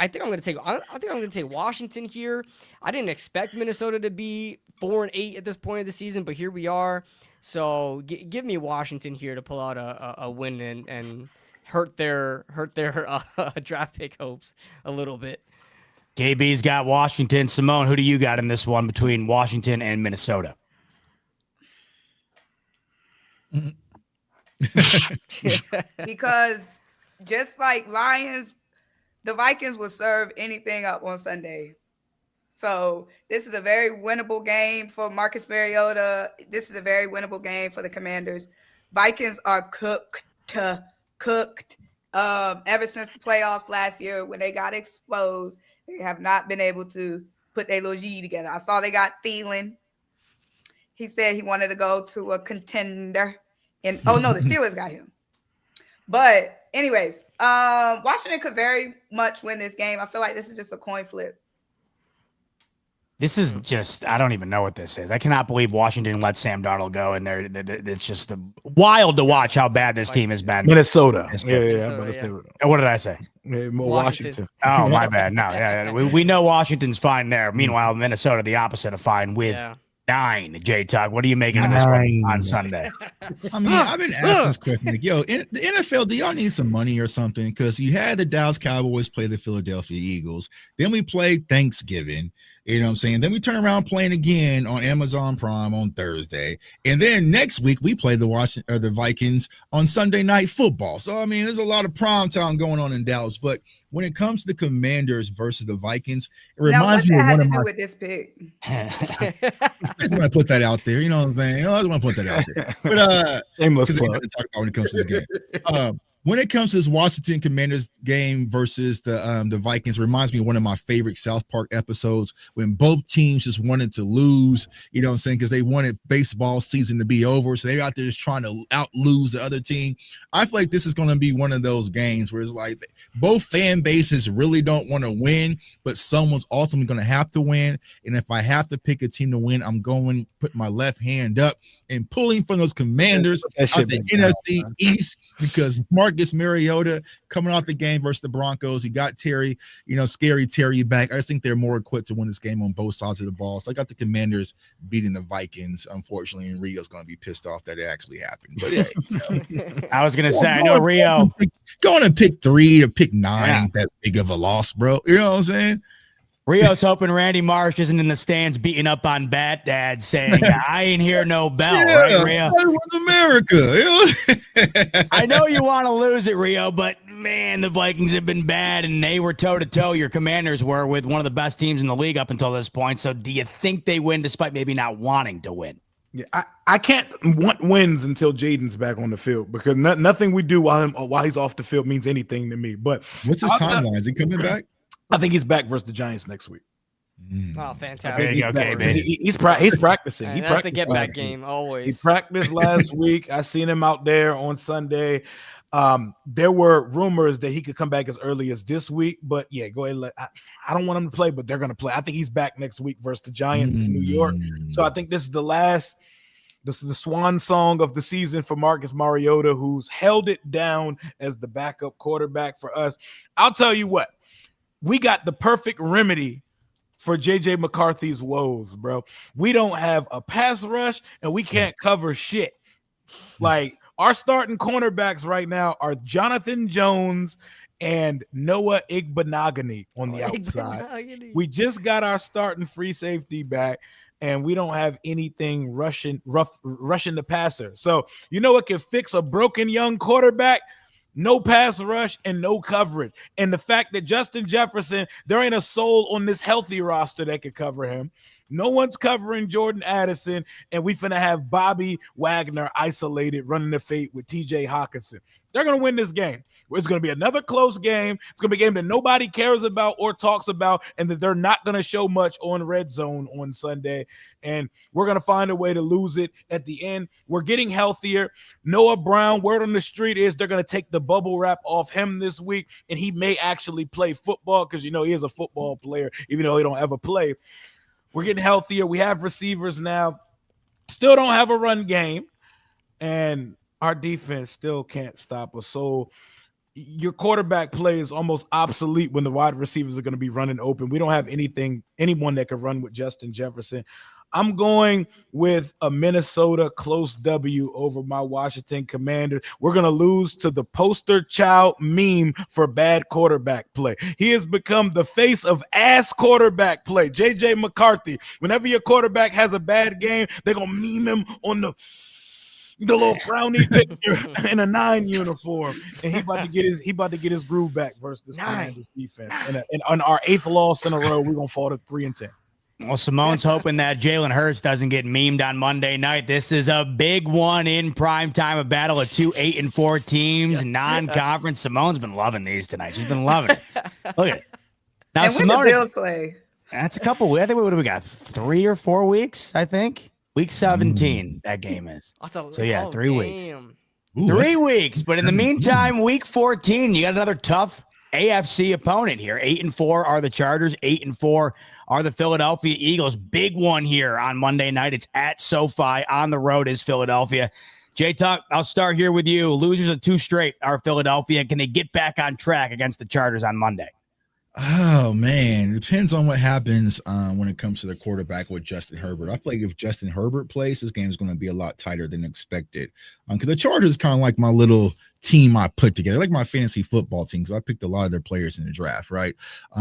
think I'm going to take Washington here. I didn't expect Minnesota to be 4-8 at this point of the season, but here we are. So give me Washington here to pull out a win and hurt their draft pick hopes a little bit. KB's got Washington. Simone, who do you got in this one between Washington and Minnesota? Because just like Lions, the Vikings will serve anything up on Sunday. So this is a very winnable game for Marcus Mariota. This is a very winnable game for the Commanders. Vikings are cooked. Ever since the playoffs last year when they got exposed, they have not been able to put their little G together. I saw they got Thielen. He said he wanted to go to a contender. And the Steelers got him. But anyways, Washington could very much win this game. I feel like this is just a coin flip. This is just, I don't even know what this is. I cannot believe Washington let Sam Darnold go, and it's just wild to watch how bad this team has been. Minnesota. What did I say? Washington. Oh, my bad. No, yeah. We know Washington's fine there. Meanwhile, Minnesota, the opposite of fine with 9. J-Tug, what are you making of this one on Sunday? I mean, I've been asking this question. Like, yo, in the NFL, do y'all need some money or something? Because you had the Dallas Cowboys play the Philadelphia Eagles. Then we played Thanksgiving. You know what I'm saying? Then we turn around playing again on Amazon Prime on Thursday. And then next week we play the Vikings on Sunday Night Football. So, I mean, there's a lot of prime time going on in Dallas. But when it comes to the Commanders versus the Vikings, it reminds me of one of my... with this pick? I just want to put that out there. You know what I'm saying? I just want to put that out there. But shameless plug. Talk about when it comes to this game. When it comes to this Washington Commanders game versus the Vikings, reminds me of one of my favorite South Park episodes when both teams just wanted to lose, you know what I'm saying, because they wanted baseball season to be over. So they out there just trying to out-lose the other team. I feel like this is going to be one of those games where it's like both fan bases really don't want to win, but someone's ultimately going to have to win. And if I have to pick a team to win, I'm going to put my left hand up and pulling from those Commanders out the NFC East, because Marcus Mariota coming off the game versus the Broncos. He got Terry, scary Terry back. I just think they're more equipped to win this game on both sides of the ball. So I got the Commanders beating the Vikings, unfortunately, and Rio's going to be pissed off that it actually happened. But yeah, I was going to say, I know Rio. Going to pick 3 to pick 9 ain't that big of a loss, bro. You know what I'm saying? Rio's hoping Randy Marsh isn't in the stands beating up on Bat Dad saying, I ain't hear no bell, right, Rio? That was America. I know you want to lose it, Rio, but, man, the Vikings have been bad, and they were toe-to-toe, your Commanders were, with one of the best teams in the league up until this point. So do you think they win despite maybe not wanting to win? Yeah, I can't want wins until Jaden's back on the field, because nothing we do while he's off the field means anything to me. But what's his timeline? Is he coming back? I think he's back versus the Giants next week. Oh, fantastic! He's practicing. He practiced the get back game always. He practiced last week. I seen him out there on Sunday. There were rumors that he could come back as early as this week, but yeah, go ahead. I don't want him to play, but they're going to play. I think he's back next week versus the Giants in New York. So I think this is this is the swan song of the season for Marcus Mariota, who's held it down as the backup quarterback for us. I'll tell you what, we got the perfect remedy for JJ McCarthy's woes, bro. We don't have a pass rush and we can't cover shit. Like, our starting cornerbacks right now are Jonathan Jones and Noah Igbenogany on the outside. We just got our starting free safety back, and we don't have anything rushing the passer. So you know what can fix a broken young quarterback? No pass rush and no coverage. And the fact that Justin Jefferson, there ain't a soul on this healthy roster that could cover him. No one's covering Jordan Addison, and we finna have Bobby Wagner isolated running the fate with TJ Hawkinson. They're going to win this game. It's going to be another close game. It's going to be a game that nobody cares about or talks about, and that they're not going to show much on Red Zone on Sunday. And we're going to find a way to lose it at the end. We're getting healthier. Noah Brown, word on the street is they're going to take the bubble wrap off him this week, and he may actually play football because, he is a football player, even though he don't ever play. We're getting healthier. We have receivers now. Still don't have a run game, and our defense still can't stop us. So your quarterback play is almost obsolete when the wide receivers are going to be running open. We don't have anyone that can run with Justin Jefferson. I'm going with a Minnesota close W over my Washington Commanders. We're going to lose to the poster child meme for bad quarterback play. He has become the face of ass quarterback play. J.J. McCarthy, whenever your quarterback has a bad game, they're going to meme him on the little frowny picture in a 9 uniform, and he about to get his groove back versus this Commanders defense. And on our 8th loss in a row, we're gonna fall to 3-10. Well, Simone's hoping that Jalen Hurts doesn't get memed on Monday night. This is a big one in prime time, a battle of 2 8-4 teams, non-conference. Simone's been loving these tonight. She's been loving it. Look at it. Now, and when the Bills play? That's a couple. I think we got 3 or 4 weeks. I think. Week 17, that game is. So, yeah, 3 weeks. Ooh, 3 weeks. But in the meantime, week 14, you got another tough AFC opponent here. 8-4 are the Chargers. 8-4 are the Philadelphia Eagles. Big one here on Monday night. It's at SoFi. On the road is Philadelphia. J-Tuck, I'll start here with you. Losers of 2 straight are Philadelphia. Can they get back on track against the Chargers on Monday? Oh, man. It depends on what happens when it comes to the quarterback with Justin Herbert. I feel like if Justin Herbert plays, this game is going to be a lot tighter than expected. Because the Chargers is kind of like my little team I put together, like my fantasy football team, because I picked a lot of their players in the draft, right?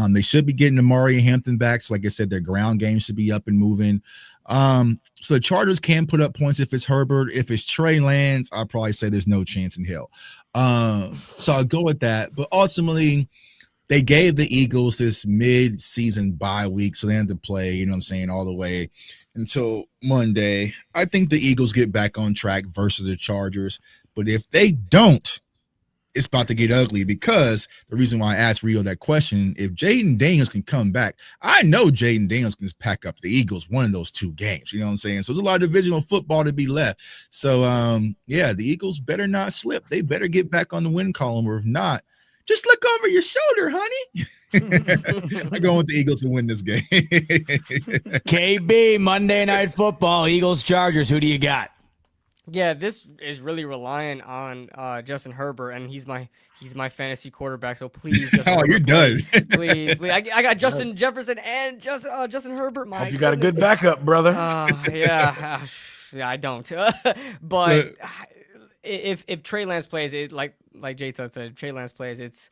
They should be getting Amari and Hampton back. So like I said, their ground game should be up and moving. So the Chargers can put up points if it's Herbert. If it's Trey Lance, I'll probably say there's no chance in hell. So I'll go with that. But ultimately, they gave the Eagles this mid-season bye week, so they had to play, you know what I'm saying, all the way until Monday. I think the Eagles get back on track versus the Chargers. But if they don't, it's about to get ugly, because the reason why I asked Rio that question, if Jaden Daniels can come back, I know Jaden Daniels can pack up the Eagles one of those 2 games. You know what I'm saying? So there's a lot of divisional football to be left. So, yeah, the Eagles better not slip. They better get back on the win column, or if not, just look over your shoulder, honey. I'm going with the Eagles to win this game. KB, Monday Night Football, Eagles, Chargers. Who do you got? Yeah, this is really relying on Justin Herbert, and he's my fantasy quarterback. So please, Justin you're done. Please. I got Justin Jefferson and Justin Herbert. My you got a good backup, brother. Yeah, I don't. But if Trey Lance plays, it like J-Tuck said, Trey Lance plays.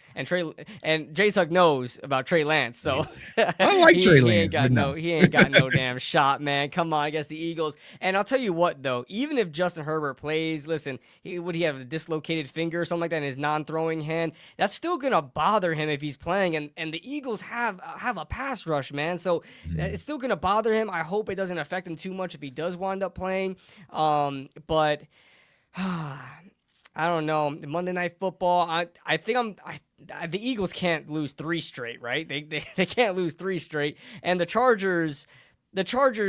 And J-Tuck knows about Trey Lance, so I like Trey Lance. He ain't got no damn shot, man. Come on, against the Eagles. And I'll tell you what, though, even if Justin Herbert plays, listen, would he have a dislocated finger or something like that in his non-throwing hand? That's still gonna bother him if he's playing. And the Eagles have a pass rush, man. So it's still gonna bother him. I hope it doesn't affect him too much if he does wind up playing. But I don't know. Monday Night Football, I think the Eagles can't lose 3 straight, right? They can't lose 3 straight. And the Chargers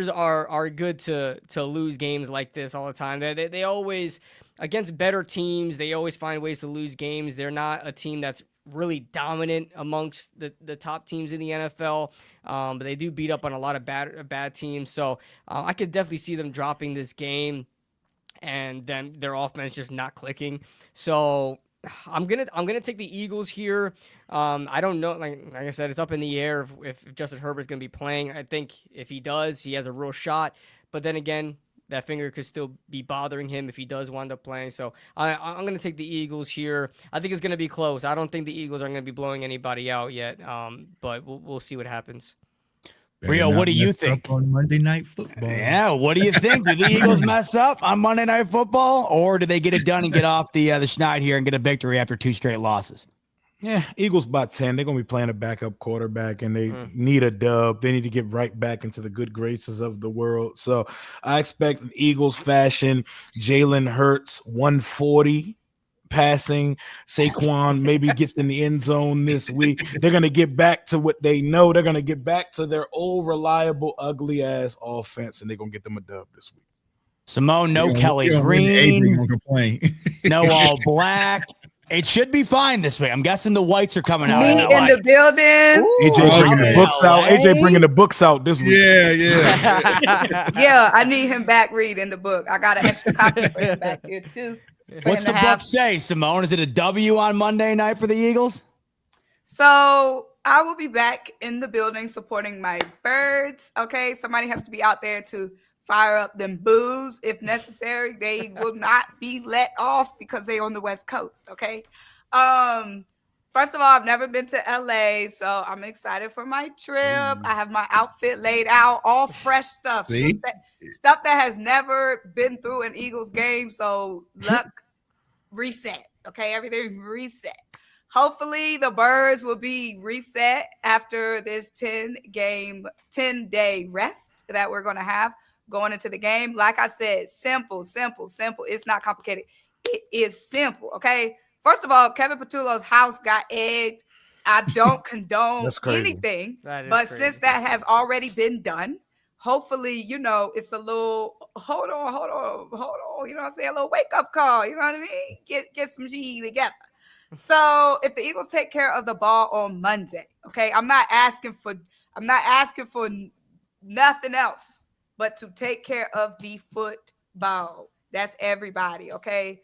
are good to lose games like this all the time. They always, against better teams, they always find ways to lose games. They're not a team that's really dominant amongst the top teams in the NFL, but they do beat up on a lot of bad teams. So I could definitely see them dropping this game, and then their offense just not clicking. So I'm gonna take the Eagles here. I don't know, like I said, it's up in the air if Justin Herbert's gonna be playing. I think if he does, he has a real shot. But then again, that finger could still be bothering him if he does wind up playing. So I'm gonna take the Eagles here. I think it's gonna be close. I don't think the Eagles are gonna be blowing anybody out yet. But we'll see what happens. Rio, what do you think? On Monday Night Football. Yeah, what do you think? Do the Eagles mess up on Monday Night Football, or do they get it done and get off the schneid here and get a victory after 2 straight losses? Yeah, Eagles by 10. They're going to be playing a backup quarterback, and they need a dub. They need to get right back into the good graces of the world. So I expect Eagles fashion, Jalen Hurts, 140. Passing. Saquon maybe gets in the end zone this week. They're going to get back to what they know. They're going to get back to their old reliable, ugly ass offense, and they're going to get them a dub this week. Simone, no Kelly Green, no all black. It should be fine this week. I'm guessing the whites are coming out. Me in the building. AJ bringing the books out. AJ bringing the books out this week. Yeah. Yeah, I need him back reading the book. I got an extra copy for him back here too. What's the Bucs say, Simone? Is it a W on Monday night for the Eagles? So I will be back in the building supporting my birds. Okay, somebody has to be out there to fire up them boos if necessary. They will not be let off because they're on the West Coast. Okay. First of all, I've never been to LA, so I'm excited for my trip. I have my outfit laid out, all fresh stuff. Stuff that has never been through an Eagles game. So luck reset. Okay, everything reset. Hopefully the birds will be reset after this 10-day rest that we're going to have going into the game. Like I said, simple. It's not complicated. It is simple. Okay. First of all, Kevin Patullo's house got egged. I don't condone anything, but since that has already been done, hopefully, it's a little, hold on. You know what I'm saying? A little wake up call. You know what I mean? Get some G together. So if the Eagles take care of the ball on Monday, okay, I'm not asking for nothing else but to take care of the football. That's everybody, okay?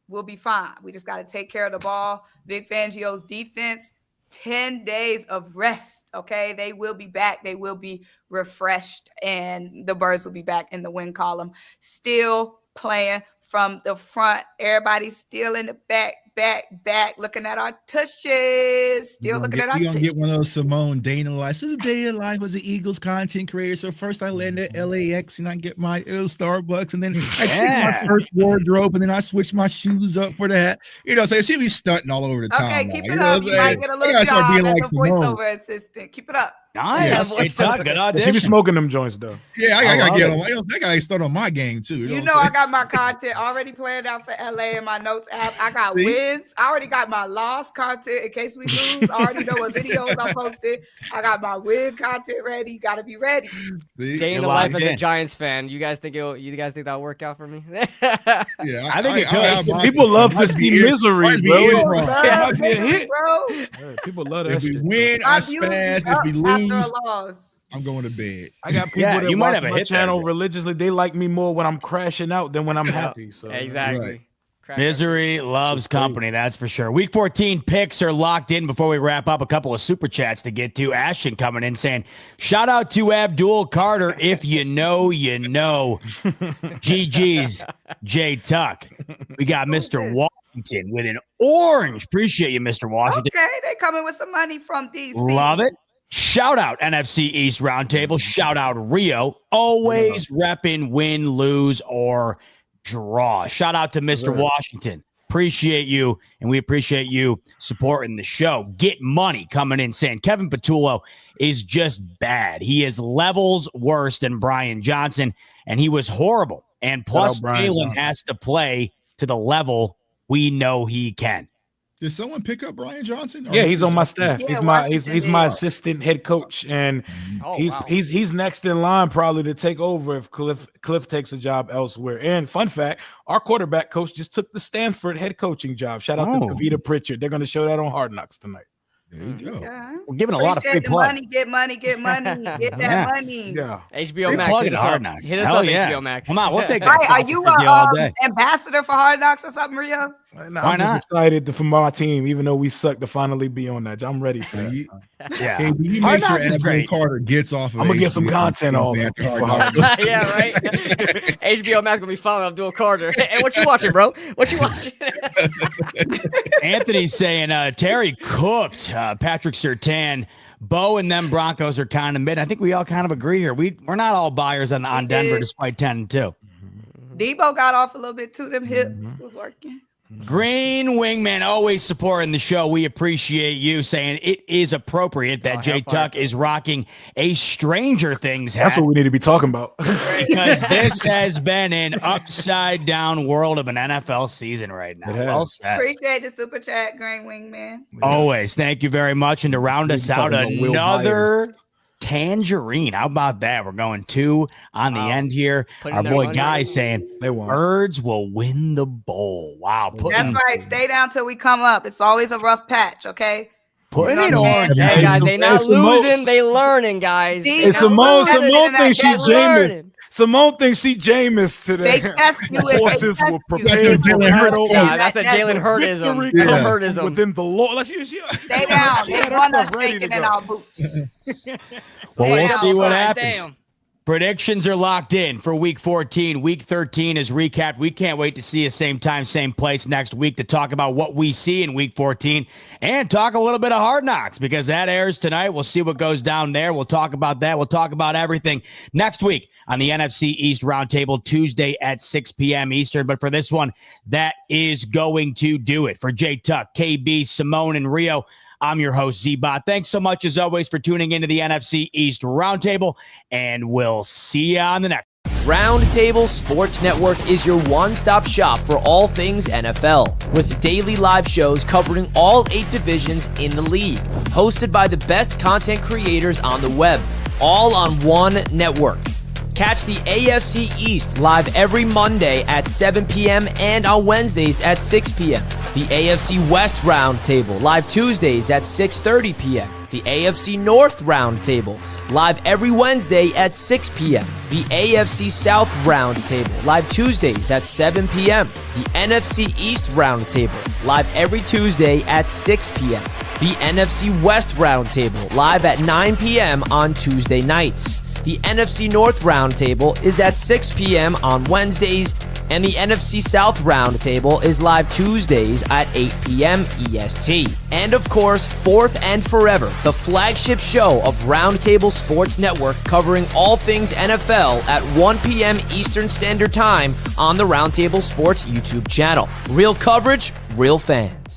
We'll be fine. We just got to take care of the ball. Vic Fangio's defense, 10 days of rest, okay? They will be back. They will be refreshed, and the birds will be back in the win column, still playing from the front. Everybody's still in the back, looking at our tushes. Still looking at our tushes. We're going to get one of those Simone Dana lives. This is a day of life as an Eagles content creator. So first I landed at LAX and I get my Starbucks, and then I take my first wardrobe, and then I switch my shoes up for that. So she'll be stunting all over the time. Okay, keep it up. You might get a little job as a voiceover assistant. Keep it up. Nice. Good audition. She be smoking them joints though. Yeah, I gotta get on. I gotta start on my game too. I got my content already planned out for LA in my notes app. I got wins. I already got my loss content in case we lose. I already know what videos I posted. I got my win content ready. Gotta be ready. Day in the life as a Giants fan. You guys think that'll work out for me? Yeah, I think it could. People love to see misery, bro. People love that shit. If we win, I spaz. If we lose, I'm going to bed. I got people that watch my channel religiously. They like me more when I'm crashing out than when I'm happy. So exactly. Right. Misery loves company, that's for sure. Week 14 picks are locked in. Before we wrap up, a couple of super chats to get to. Ashton coming in saying, shout out to Abdul Carter. If you know, you know. GG's J Tuck. We got Mr. Washington with an orange. Appreciate you, Mr. Washington. Okay, they coming with some money from DC. Love it. Shout out NFC East Roundtable. Shout out Rio. Always repping win, lose, or draw. Shout out to Mr. Washington. Appreciate you, and we appreciate you supporting the show. Get money coming in saying Kevin Patullo is just bad. He is levels worse than Brian Johnson, and he was horrible. And plus, Jalen has to play to the level we know he can. Did someone pick up Brian Johnson? Yeah, he's on my staff. Yeah, he's my assistant head coach, and he's next in line probably to take over if Cliff takes a job elsewhere. And fun fact, our quarterback coach just took the Stanford head coaching job. Shout out to Kavita Pritchard. They're going to show that on Hard Knocks tonight. There you go. Yeah. We're giving a lot of free play. Get money. Get that money. Yeah. HBO Max. Hit us up, HBO Max. Come on, we'll take that. Are you an ambassador for Hard Knocks or something, Rio? No, I'm just excited for my team, even though we suck, to finally be on that. I'm ready for that. Yeah. Hey, you make sure Abdul Carter gets off of I'm going to get some content off. Yeah, right? HBO Max going to be following Abdul Carter. Hey, what you watching, bro? What you watching? Anthony's saying Terry cooked Patrick Surtain. Bo and them Broncos are kind of mid. I think we all kind of agree here. We're not all buyers on Denver despite 10-2. Debo got off a little bit too. Them hips was working. Green Wingman always supporting the show. We appreciate you saying it is appropriate that J Tuck is rocking a Stranger Things hat. That's what we need to be talking about. Because this has been an upside down world of an NFL season right now. Well said. Appreciate the super chat, Green Wingman. Always. Thank you very much. And to round us out, another tangerine. How about that? We're going 2 on the end here. Our boy Guy saying Birds will win the bowl. Wow. That's right. Stay down till we come up. It's always a rough patch, okay? Putting it on. Hey, guys, they not losing. They learning, guys. It's Simone thinks she's Jameis. Simone thinks she Jameis today. They test you. The horses were you. prepared for Jalen Hurts. Nah, that's a Jalen Hurtism. victory Yeah. comes Hurtism. within the law. Like Stay down. she They had her want us stuff ready to shaking in go. our boots. Well, we'll Damn, see what son, happens. damn. Predictions are locked in for Week 14. Week 13 is recapped. We can't wait to see you same time, same place next week to talk about what we see in Week 14 and talk a little bit of Hard Knocks because that airs tonight. We'll see what goes down there. We'll talk about that. We'll talk about everything next week on the NFC East Roundtable Tuesday at 6 p.m. Eastern. But for this one, that is going to do it. For Jay Tuck, KB, Simone, and Rio, I'm your host, Z-Bot. Thanks so much, as always, for tuning into the NFC East Roundtable, and we'll see you on the next. Roundtable Sports Network is your one-stop shop for all things NFL, with daily live shows covering all 8 divisions in the league, hosted by the best content creators on the web, all on one network. Catch the AFC East live every Monday at 7 p.m. and on Wednesdays at 6 p.m. The AFC West Roundtable live Tuesdays at 6:30 p.m. The AFC North Roundtable live every Wednesday at 6 p.m. The AFC South Roundtable live Tuesdays at 7 p.m. The NFC East Roundtable live every Tuesday at 6 p.m. The NFC West Roundtable live at 9 p.m. on Tuesday nights. The NFC North Roundtable is at 6 p.m. on Wednesdays, and the NFC South Roundtable is live Tuesdays at 8 p.m. EST. And of course, fourth and forever, the flagship show of Roundtable Sports Network covering all things NFL at 1 p.m. Eastern Standard Time on the Roundtable Sports YouTube channel. Real coverage, real fans.